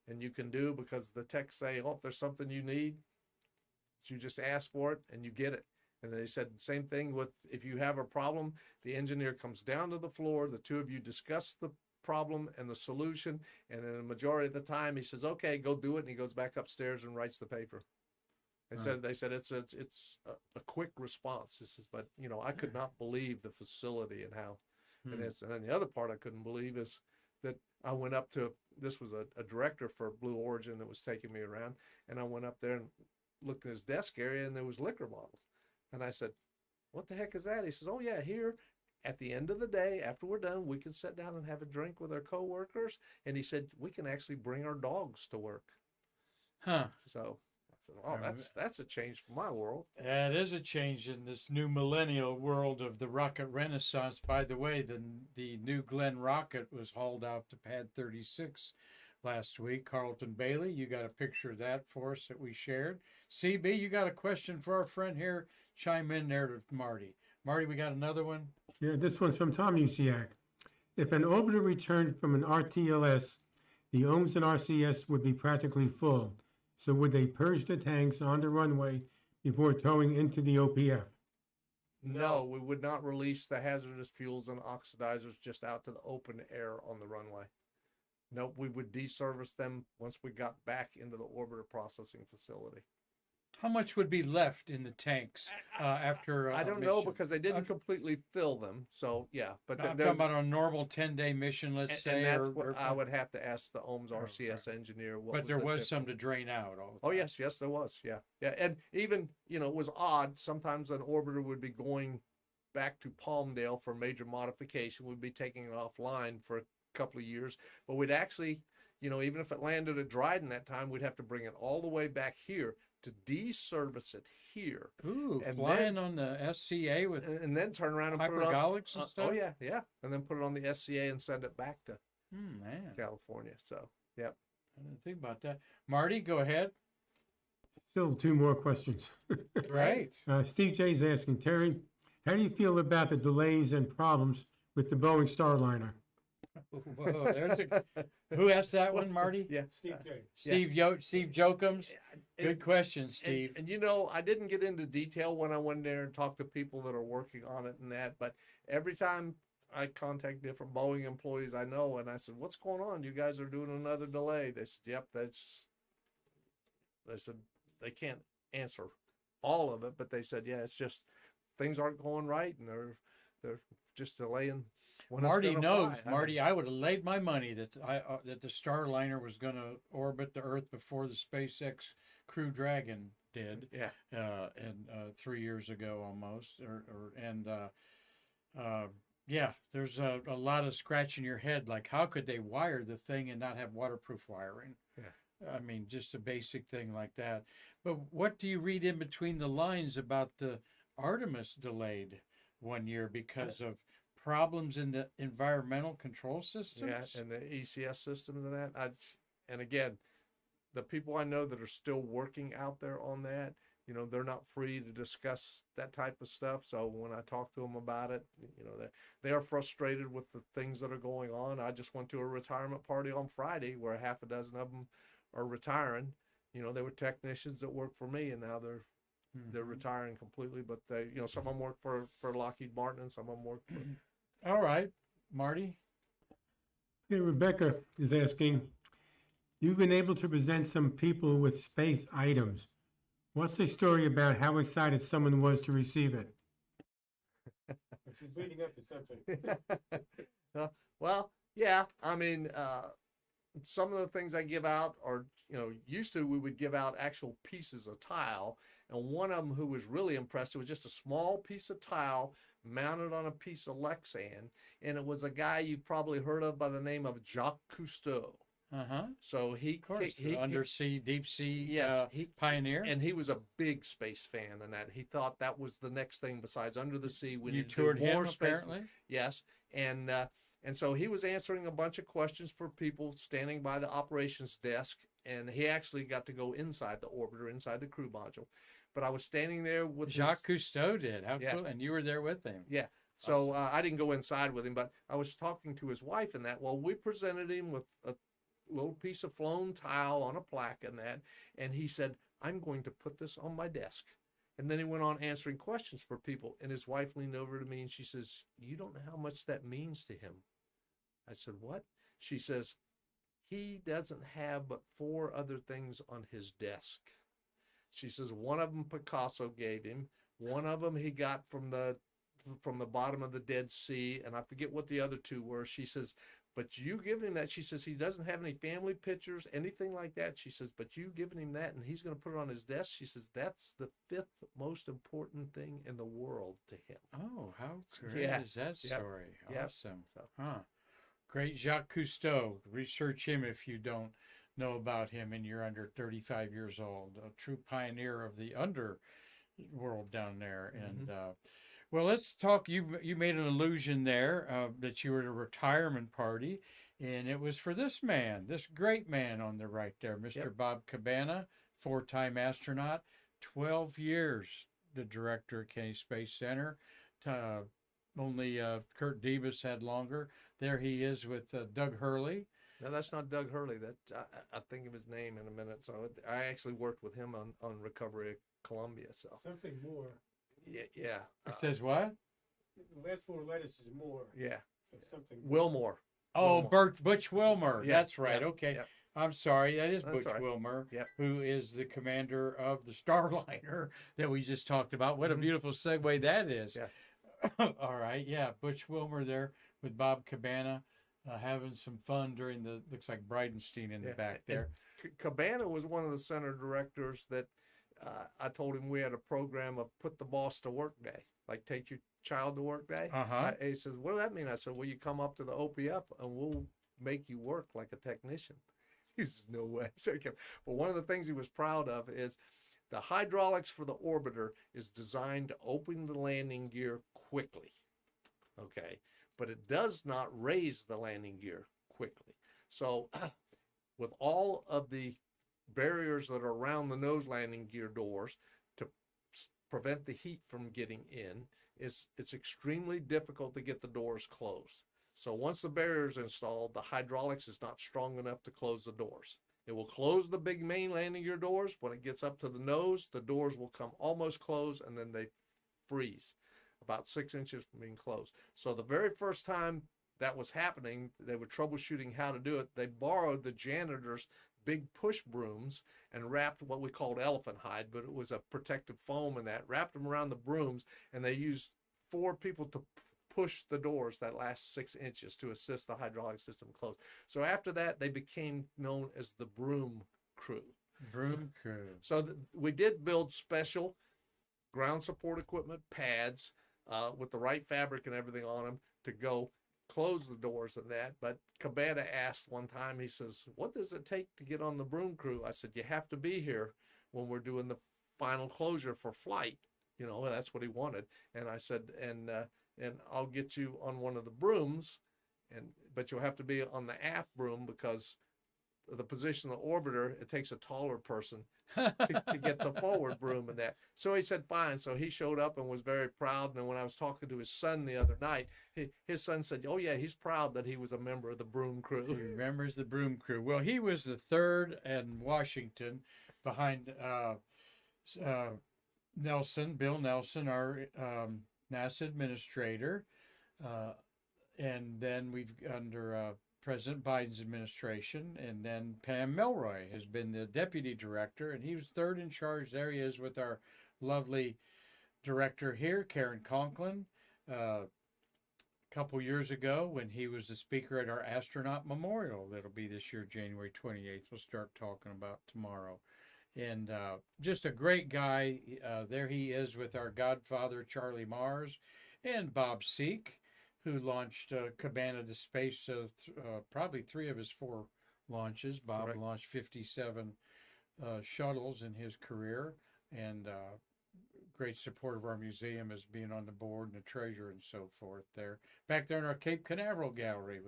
and you can do because the techs say, oh, if there's something you need, you just ask for it and you get it. And they said same thing with if you have a problem, the engineer comes down to the floor, the two of you discuss the problem and the solution, and then the majority of the time he says, okay, go do it, and he goes back upstairs and writes the paper. They said it's a quick response. He says, but I could not believe the facility and how it is. And then the other part I couldn't believe is that I went up to, this was a director for Blue Origin that was taking me around, and I went up there and looked in his desk area, and there was liquor bottles. And I said, what the heck is that? He says, oh yeah, here at the end of the day, after we're done, we can sit down and have a drink with our coworkers. And he said, we can actually bring our dogs to work. Huh. So I said, oh, that's a change for my world. That is a change in this new millennial world of the rocket renaissance. By the way, the new Glenn rocket was hauled out to Pad 36 last week. Carlton Bailey, you got a picture of that for us that we shared. CB, you got a question for our friend here? Chime in there to Marty. Marty, we got another one? Yeah, this one's from Tom Usiak. If an orbiter returned from an RTLS, the OMS and RCS would be practically full. So would they purge the tanks on the runway before towing into the OPF? No, we would not release the hazardous fuels and oxidizers just out to the open air on the runway. Nope, we would deservice them once we got back into the orbiter processing facility. How much would be left in the tanks after? I don't know because they didn't completely fill them. So yeah, but I'm talking about a normal 10-day mission, let's say. And that's what I would have to ask the OMS RCS engineer. But there was some to drain out. Oh yes, there was. Yeah, and even it was odd. Sometimes an orbiter would be going back to Palmdale for major modification. We'd be taking it offline for a couple of years, but we'd actually, even if it landed at Dryden that time, we'd have to bring it all the way back here to deservice it here. Ooh, and flying on the SCA with and then turn around and put it on. And stuff? Oh yeah, and then put it on the SCA and send it back to California. So yep. I didn't think about that. Marty, go ahead. Still two more questions. Right. Steve J's asking, Terry, how do you feel about the delays and problems with the Boeing Starliner? Whoa, who asked that one, Marty? Yeah, Steve J. Steve Jokums. Good question, Steve. And I didn't get into detail when I went there and talked to people that are working on it and that, but every time I contact different Boeing employees I know, and I said, what's going on? You guys are doing another delay. They said, yep, they said they can't answer all of it, but they said, yeah, it's just things aren't going right, and they're just delaying. Marty knows. Marty, I would have laid my money that the Starliner was going to orbit the Earth before the SpaceX Crew Dragon did. Yeah. And 3 years ago almost, yeah, there's a lot of scratching your head. Like, how could they wire the thing and not have waterproof wiring? Yeah. I mean, just a basic thing like that. But what do you read in between the lines about the Artemis delayed 1 year because of problems in the environmental control systems? Yeah, and the ECS systems and that. And again, the people I know that are still working out there on that, they're not free to discuss that type of stuff. So when I talk to them about it, they are frustrated with the things that are going on. I just went to a retirement party on Friday where half a dozen of them are retiring. They were technicians that worked for me, and now they're retiring completely. But they, some of them work for Lockheed Martin, and some of them work for. All right. Marty? Hey, Rebecca is asking, you've been able to present some people with space items. What's the story about how excited someone was to receive it? She's leading up to something. Well, yeah. I mean, some of the things I give out are, used to we would give out actual pieces of tile. And one of them who was really impressed, it was just a small piece of tile mounted on a piece of Lexan. And it was a guy you've probably heard of by the name of Jacques Cousteau. Uh-huh. So he, Of course, he undersea, deep sea yes, pioneer. and he was a big space fan, and that he thought that was the next thing besides under the sea. We You need to do toured more him, space. apparently? Yes, and so he was answering a bunch of questions for people standing by the operations desk, and he actually got to go inside the orbiter, inside the crew module. But I was standing there with Jacques Cousteau did. How Yeah. cool. And you were there with him. Yeah. So I didn't go inside with him, but I was talking to his wife and that. Well, we presented him with a little piece of flown tile on a plaque and that. And he said, I'm going to put this on my desk. And then he went on answering questions for people. And his wife leaned over to me and she says, you don't know how much that means to him. I said, what? She says, he doesn't have but 4 other things on his desk. She says, one of them Picasso gave him. One of them he got from the bottom of the Dead Sea. And I forget what the other 2 were. She says, but you giving him that. She says, he doesn't have any family pictures, anything like that. She says, but you giving him that and he's going to put it on his desk. She says, that's the 5th most important thing in the world to him. Oh, how great is that story? Yep. Awesome. So. Huh. Great. Jacques Cousteau. Research him if you don't know about him and you're under 35 years old. A true pioneer of the underworld down there. And well, let's talk. You made an allusion there that you were at a retirement party, and it was for this man, this great man on the right there, Mr. Bob Cabana, 4-time astronaut, 12 years the director at Kennedy Space Center. Only Kurt Debus had longer. There he is with Doug Hurley. No, that's not Doug Hurley. I think of his name in a minute. So I actually worked with him on recovery at Columbia. So Something more. Yeah. It says what? The last 4 letters is more. Yeah. So something. Wilmore. Oh, Wilmore. Butch Wilmore. Yeah, That's right. yeah, Okay. yeah. I'm sorry. That is That's Butch all right. Wilmore, Yep. who is the commander of the Starliner that we just talked about. What a beautiful segue that is. Yeah. All right. Yeah. Butch Wilmore there with Bob Cabana having some fun during the, looks like Bridenstine in the back there. Cabana was one of the center directors that I told him we had a program of put the boss to work day, like take your child to work day. He says, what does that mean? I said, well, you come up to the OPF and we'll make you work like a technician. He says, no way. But one of the things he was proud of is the hydraulics for the orbiter is designed to open the landing gear quickly. Okay. But it does not raise the landing gear quickly. So with all of the barriers that are around the nose landing gear doors to prevent the heat from getting in, it's extremely difficult to get the doors closed. So once the barrier is installed, the hydraulics is not strong enough to close the doors. It will close the big main landing gear doors. When it gets up to the nose, the doors will come almost closed and then they freeze about 6 inches from being closed. So the very first time that was happening, they were troubleshooting how to do it. They borrowed the janitor's big push brooms and wrapped what we called elephant hide, but it was a protective foam and that, wrapped them around the brooms, and they used 4 people to push the doors that last 6 inches to assist the hydraulic system close. So after that, they became known as the broom crew. Broom crew. So we did build special ground support equipment, pads, with the right fabric and everything on them to go close the doors and that. But Cabana asked one time, he says, what does it take to get on the broom crew? I said, you have to be here when we're doing the final closure for flight. You know, that's what he wanted. And I said, and I'll get you on one of the brooms, but you'll have to be on the aft broom because of the position of the orbiter, it takes a taller person to get the forward broom and that. So he said, fine. So he showed up and was very proud. And then when I was talking to his son the other night, his son said, oh yeah, he's proud that he was a member of the broom crew. He remembers the broom crew. Well, he was the 3rd in Washington behind Bill Nelson, our NASA administrator. and then we've under President Biden's administration, and then Pam Milroy has been the deputy director, and he was third in charge. There he is with our lovely director here, Karan Conklin. A couple years ago, when he was the speaker at our astronaut memorial, that'll be this year, January 28th. We'll start talking about tomorrow. And just a great guy. There he is with our godfather, Charlie Mars, and Bob Seek, who launched Cabana to space, probably 3 of his 4 launches. Bob Correct. launched 57 shuttles in his career, and great support of our museum as being on the board and the treasurer and so forth there. Back there in our Cape Canaveral gallery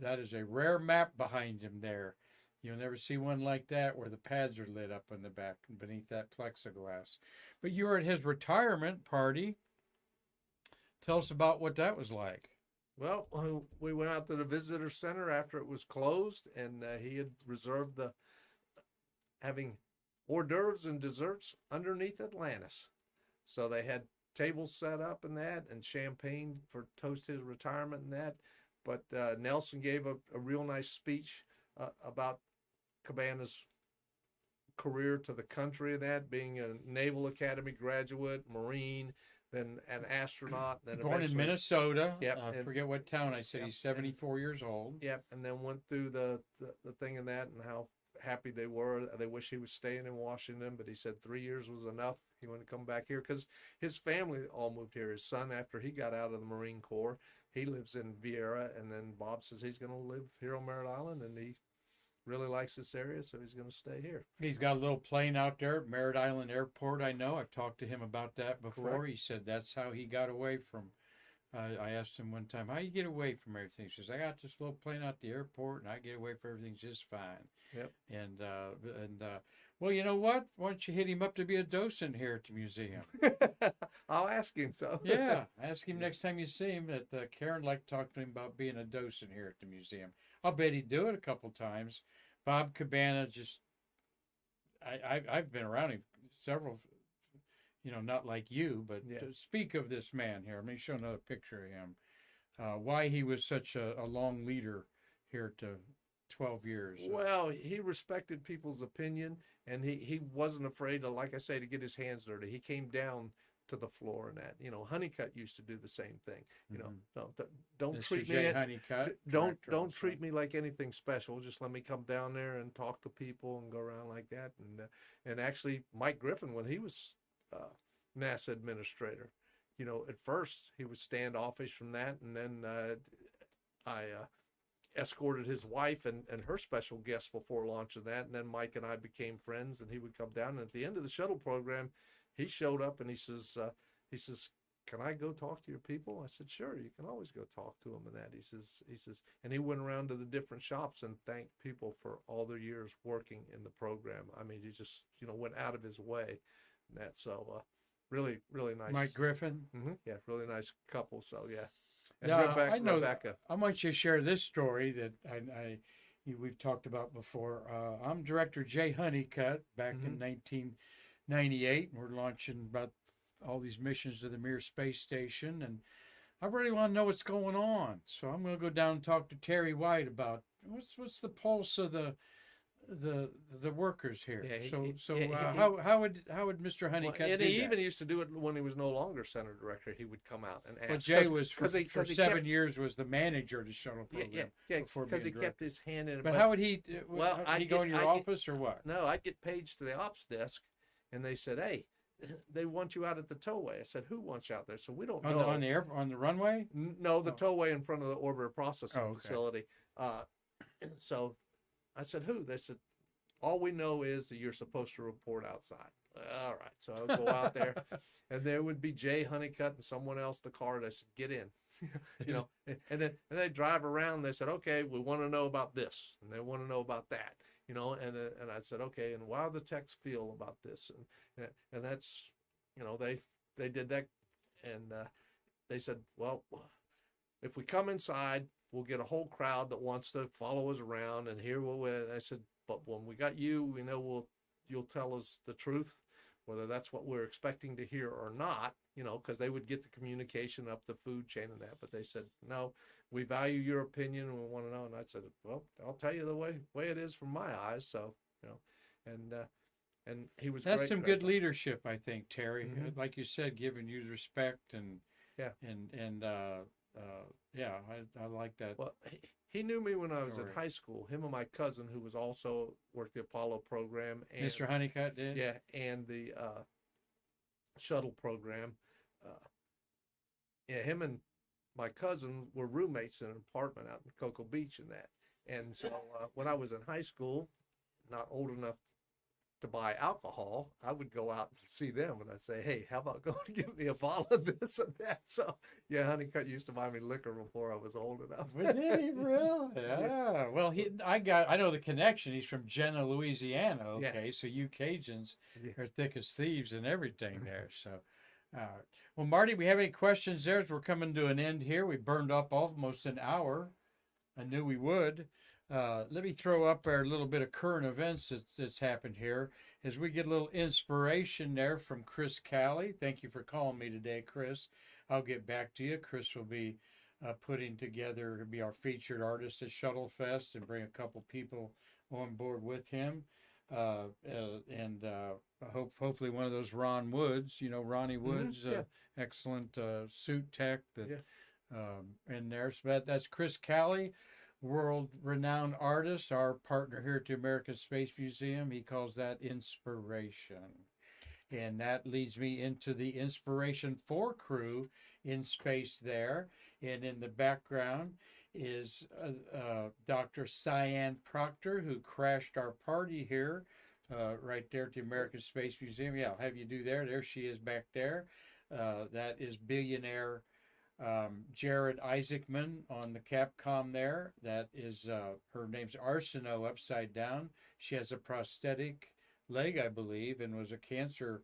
that is a rare map behind him there. You'll never see one like that where the pads are lit up in the back and beneath that plexiglass. But you were at his retirement party. Tell us about what that was like. Well, we went out to the visitor center after it was closed, and he had reserved having hors d'oeuvres and desserts underneath Atlantis. So they had tables set up and that, and champagne for toast his retirement and that. But Nelson gave a real nice speech about Cabana's career to the country and that, being a Naval Academy graduate, Marine, then an astronaut, then Born in eventually, Minnesota. Yep, I and- forget what town I said. Yep, He's 74 years old. Yep, and then went through the thing and that, and how happy they were. They wish he was staying in Washington, but he said 3 years was enough. He wanted to come back here because his family all moved here. His son, after he got out of the Marine Corps, he lives in Vieira, and then Bob says he's going to live here on Merritt Island, and he really likes this area, so he's going to stay here. He's got a little plane out there at Merritt Island Airport. I know. I've talked to him about that before. Correct. He said that's how he got away from. I asked him one time, how you get away from everything? He says, I got this little plane out the airport, and I get away from everything just fine. Yep. And well, you know what? Why don't you hit him up to be a docent here at the museum? I'll ask him so. Yeah, ask him next time you see him that Karan liked to talk to him about being a docent here at the museum. I'll bet he'd do it a couple times. Bob Cabana, I've been around him several, not like you, but Yeah. to speak of this man here. Let me show another picture of him. Why he was such a long leader here to 12 years. Well, he respected people's opinion, and he wasn't afraid to, like I say, to get his hands dirty. He came down to the floor and that. Honeycutt used to do the same thing. Don't Mr. treat J. me Honeycutt, don't director don't also. treat me like anything special. Just let me come down there and talk to people and go around like that. And actually, Mike Griffin, when he was NASA administrator, at first he was standoffish from that, and then I escorted his wife and her special guests before launch of that, and then Mike and I became friends, and he would come down, and at the end of the shuttle program, he showed up and he says, can I go talk to your people? I said, sure, you can always go talk to them and that. He says, and he went around to the different shops and thanked people for all their years working in the program. I mean, he just, went out of his way and that. So, really, really nice. Mike Griffin. Yeah, really nice couple. So, yeah. And Yeah, I know. Rebecca. I want you to share this story that we've talked about before. I'm Director Jay Honeycutt back in 1998, and we're launching about all these missions to the Mir space station, and I really want to know what's going on. So I'm going to go down and talk to Terry White about what's the pulse of the workers here. Yeah, How would Mr. Honeycutt and do he that? even used to do it when he was no longer center director. He would come out and ask. Well, Jay 'cause- was for 'cause he 7 kept- years was the manager of the shuttle program. before because he being kept director. his hand in it. But how would he? Well, Would I'd he go get- in your I'd get- office or what? No, I'd get paged to the ops desk, and they said, "Hey, they want you out at the towway." I said, "Who wants you out there?" So we don't know. On the runway? No, the Oh. towway in front of the Orbital Processing Oh, okay. Facility. So I said, "Who?" They said, "All we know is that you're supposed to report outside." All right. So I would go out there, and there would be Jay Honeycutt and someone else in the car. And I said, "Get in." And they drive around. They said, "Okay, we want to know about this, and they want to know about that." And I said, "Okay, and how do the techs feel about this?" And that's, they did that, and they said, "Well, if we come inside, we'll get a whole crowd that wants to follow us around, and here we'll." I said, "But when we got you, we know you'll tell us the truth. whether that's what we're expecting to hear or not, because they would get the communication up the food chain and that. But they said, no, we value your opinion and we want to know. And I said, well, I'll tell you the way it is from my eyes. So, and he was That's great. some good leadership, I think, Terry. Mhm. Like you said, giving you respect and I like that. Well, he knew me when I was in Story. high school. Him and my cousin, who was also worked the Apollo program, and Mr. Honeycutt did. yeah, and the shuttle program. Him and my cousin were roommates in an apartment out in Cocoa Beach and that. And so when I was in high school, not old enough to buy alcohol, I would go out and see them and I'd say, hey, how about going to get me a bottle of this and that? So yeah, Honeycutt used to buy me liquor before I was old enough. Did he really? Yeah. Well, I know the connection. He's from Jenna, Louisiana. Okay, so you Cajuns are thick as thieves and everything there. So, well, Marty, we have any questions there? As we're coming to an end here. We burned up almost an hour. I knew we would. Let me throw up our little bit of current events that's happened here as we get a little inspiration there from Chris Calley. Thank you for calling me today, Chris. I'll get back to you. Chris will be putting together to be our featured artist at Shuttle Fest and bring a couple people on board with him. Hopefully one of those Ronnie Woods, excellent suit tech that in there. So that's Chris Calley, world-renowned artist, our partner here at the American Space Museum. He calls that inspiration. And that leads me into the Inspiration 4 crew in space there. And in the background is Dr. Cyan Proctor, who crashed our party here right there at the American Space Museum. Yeah, I'll have you do there. There she is back there. That is billionaire Jared Isaacman on the Capcom there. That is, her name's Arsino upside down. She has a prosthetic leg, I believe, and was a cancer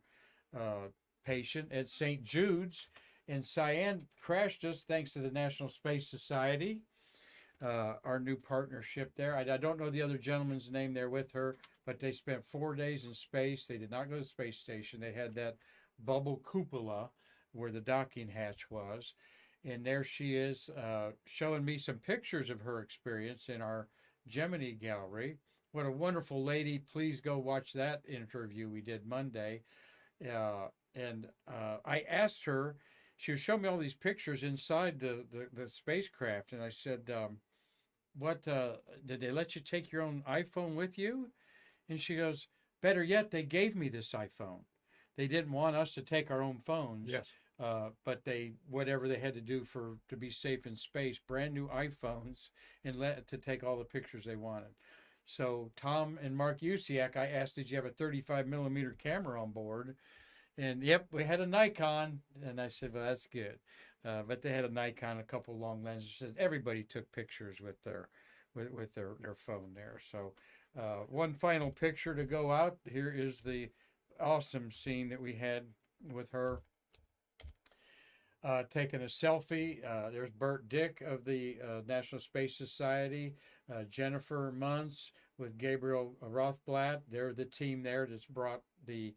patient at St. Jude's. And Cyan crashed us thanks to the National Space Society, our new partnership there. I don't know the other gentleman's name there with her, but they spent 4 days in space. They did not go to the space station. They had that bubble cupola where the docking hatch was. And there she is showing me some pictures of her experience in our Gemini gallery. What a wonderful lady. Please go watch that interview we did Monday. I asked her, she was showing me all these pictures inside the spacecraft. And I said, what, did they let you take your own iPhone with you? And she goes, better yet, they gave me this iPhone. They didn't want us to take our own phones. Yes. But whatever they had to do to be safe in space, brand new iPhones, and to take all the pictures they wanted. So Tom and Mark Usiak, I asked, did you have a 35 millimeter camera on board? And yep, we had a Nikon. And I said, well, that's good. But they had a Nikon, a couple long lenses. Said everybody took pictures with their phone there. So one final picture to go out. Here is the awesome scene that we had with her. Taking a selfie. There's Bert Dick of the National Space Society, Jennifer Muntz with Gabriel Rothblatt. They're the team there that's brought the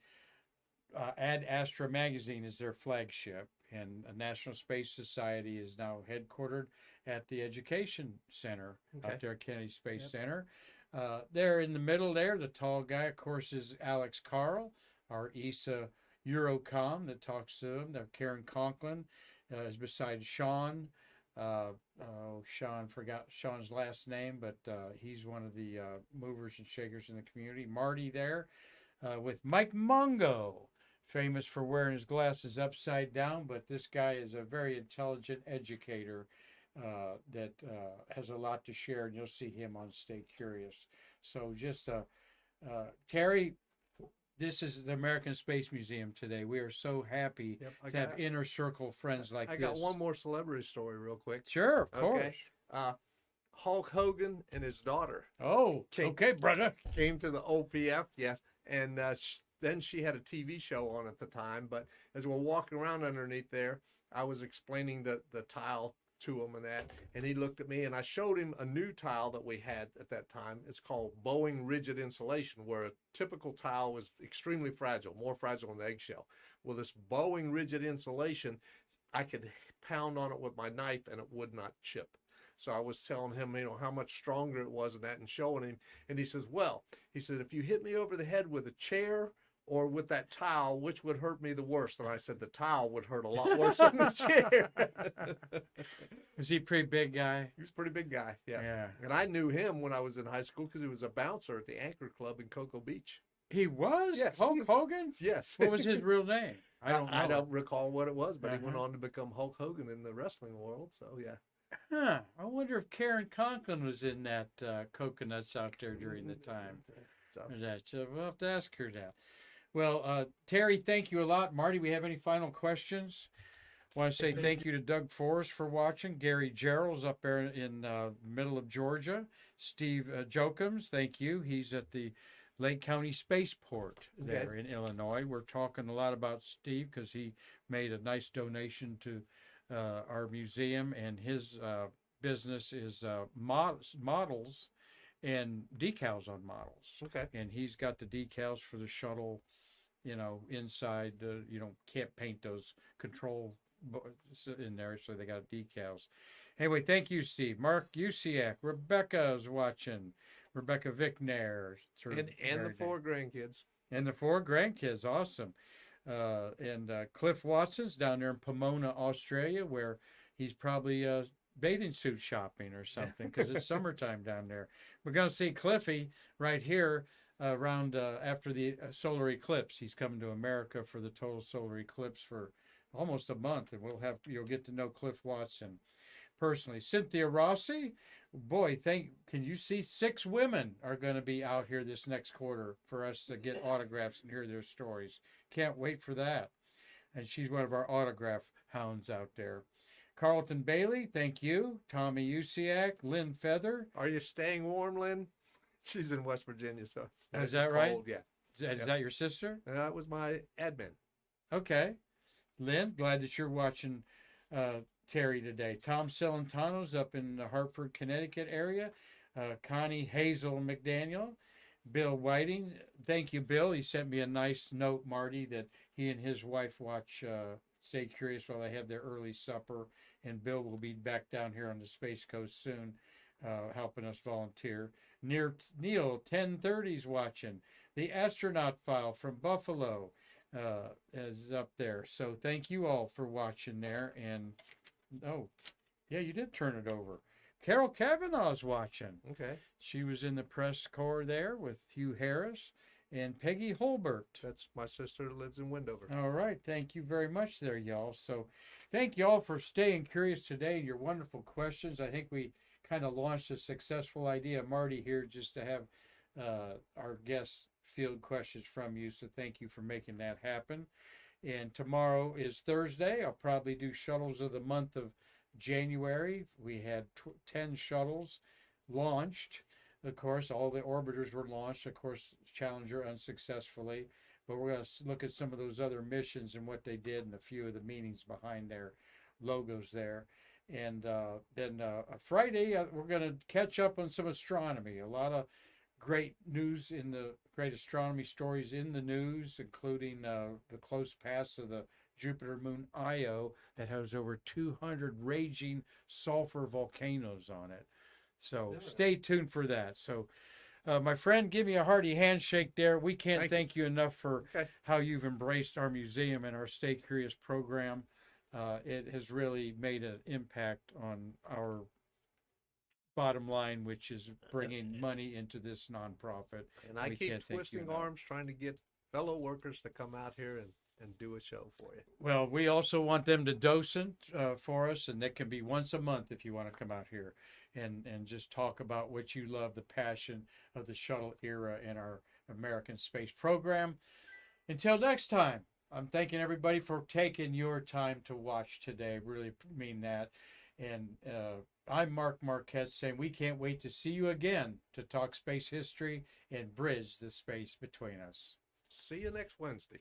Ad Astra magazine as their flagship. And the National Space Society is now headquartered at the Education Center out there, Kennedy Space Center. There in the middle there, the tall guy, of course, is Alex Carl, our ESA Eurocom that talks to him. Karan Conklin is beside Sean. Forgot Sean's last name, but he's one of the movers and shakers in the community. Marty there with Mike Mungo, famous for wearing his glasses upside down, but this guy is a very intelligent educator that has a lot to share, and you'll see him on Stay Curious. So just, Terry, this is the American Space Museum today. We are so happy to have inner circle friends like this. I got one more celebrity story real quick. Sure, of course. Hulk Hogan and his daughter. Oh, okay, brother. Came to the OPF, yes. And then she had a TV show on at the time. But as we're walking around underneath there, I was explaining the tile to him and that. And he looked at me, and I showed him a new tile that we had at that time. It's called Boeing rigid insulation, where a typical tile was extremely fragile, more fragile than an eggshell. Well, this Boeing rigid insulation, I could pound on it with my knife and it would not chip. So I was telling him, how much stronger it was and that, and showing him. And he says, if you hit me over the head with a chair or with that tile, which would hurt me the worst? And I said, the tile would hurt a lot worse than the chair. Was he a pretty big guy? He was a pretty big guy, yeah. Yeah. And I knew him when I was in high school because he was a bouncer at the Anchor Club in Cocoa Beach. He was? Yes. Hulk Hogan? Yes. What was his real name? I don't know. I don't recall what it was, but he went Uh-huh. on to become Hulk Hogan in the wrestling world. So, yeah. Huh. I wonder if Karan Conklin was in that coconuts out there during the time. So, We'll have to ask her that. Well, Terry, thank you a lot. Marty, we have any final questions? Want to say thank you to Doug Forrest for watching. Gary Gerald's up there in middle of Georgia. Steve Jokums, thank you. He's at the Lake County Spaceport there in Illinois. We're talking a lot about Steve because he made a nice donation to our museum, and his business is models and decals on models. okay. And he's got the decals for the shuttle, inside. Can't paint those control in there, so they got decals. Anyway, thank you, Steve. Mark Usiak, Rebecca's watching. Rebecca Vicknair. And the 4 grandkids. And the 4 grandkids, awesome. And Cliff Watson's down there in Pomona, Australia, where he's probably bathing suit shopping or something because it's summertime down there. We're going to see Cliffy right here around after the solar eclipse. He's coming to America for the total solar eclipse for almost a month, and you'll get to know Cliff Watson personally. Cynthia Rossi, boy, can you see 6 women are going to be out here this next quarter for us to get autographs and hear their stories. Can't wait for that. And she's one of our autograph hounds out there. Carlton Bailey, thank you. Tommy Usiak, Lynn Feather. Are you staying warm, Lynn? She's in West Virginia, so it's nice Is that and right? cold. Yeah. Is that your sister? That was my admin. Okay. Lynn, glad that you're watching Terry today. Tom Celentano's up in the Hartford, Connecticut area. Connie Hazel McDaniel. Bill Whiting. Thank you, Bill. He sent me a nice note, Marty, that he and his wife watch Stay Curious while they have their early supper. And Bill will be back down here on the Space Coast soon, helping us volunteer. Neil 1030's watching. The Astronaut File from Buffalo is up there. So thank you all for watching there. And, you did turn it over. Carol Kavanaugh's watching. Okay. She was in the press corps there with Hugh Harris and Peggy Holbert. That's my sister who lives in Wendover. All right. Thank you very much there, y'all. So thank you all for staying curious today and your wonderful questions. I think we kind of launched a successful idea, Marty, here just to have our guests field questions from you. So thank you for making that happen. And tomorrow is Thursday. I'll probably do Shuttles of the month of January. We had 10 shuttles launched. Of course, all the orbiters were launched. Of course, Challenger unsuccessfully. But we're going to look at some of those other missions and what they did and a few of the meanings behind their logos there. And then Friday, we're going to catch up on some astronomy. A lot of great news great astronomy stories in the news, including the close pass of the Jupiter moon Io that has over 200 raging sulfur volcanoes on it. So stay tuned for that. So my friend, give me a hearty handshake there. We can't thank you enough for how you've embraced our museum and our Stay Curious program. It has really made an impact on our bottom line, which is bringing money into this nonprofit. And I keep twisting arms trying to get fellow workers to come out here and do a show for you. Well, we also want them to docent for us, and that can be once a month if you want to come out here and just talk about what you love, the passion of the shuttle era and our American space program. Until next time, I'm thanking everybody for taking your time to watch today. Really mean that. And I'm Mark Marquette saying we can't wait to see you again to talk space history and bridge the space between us. See you next Wednesday.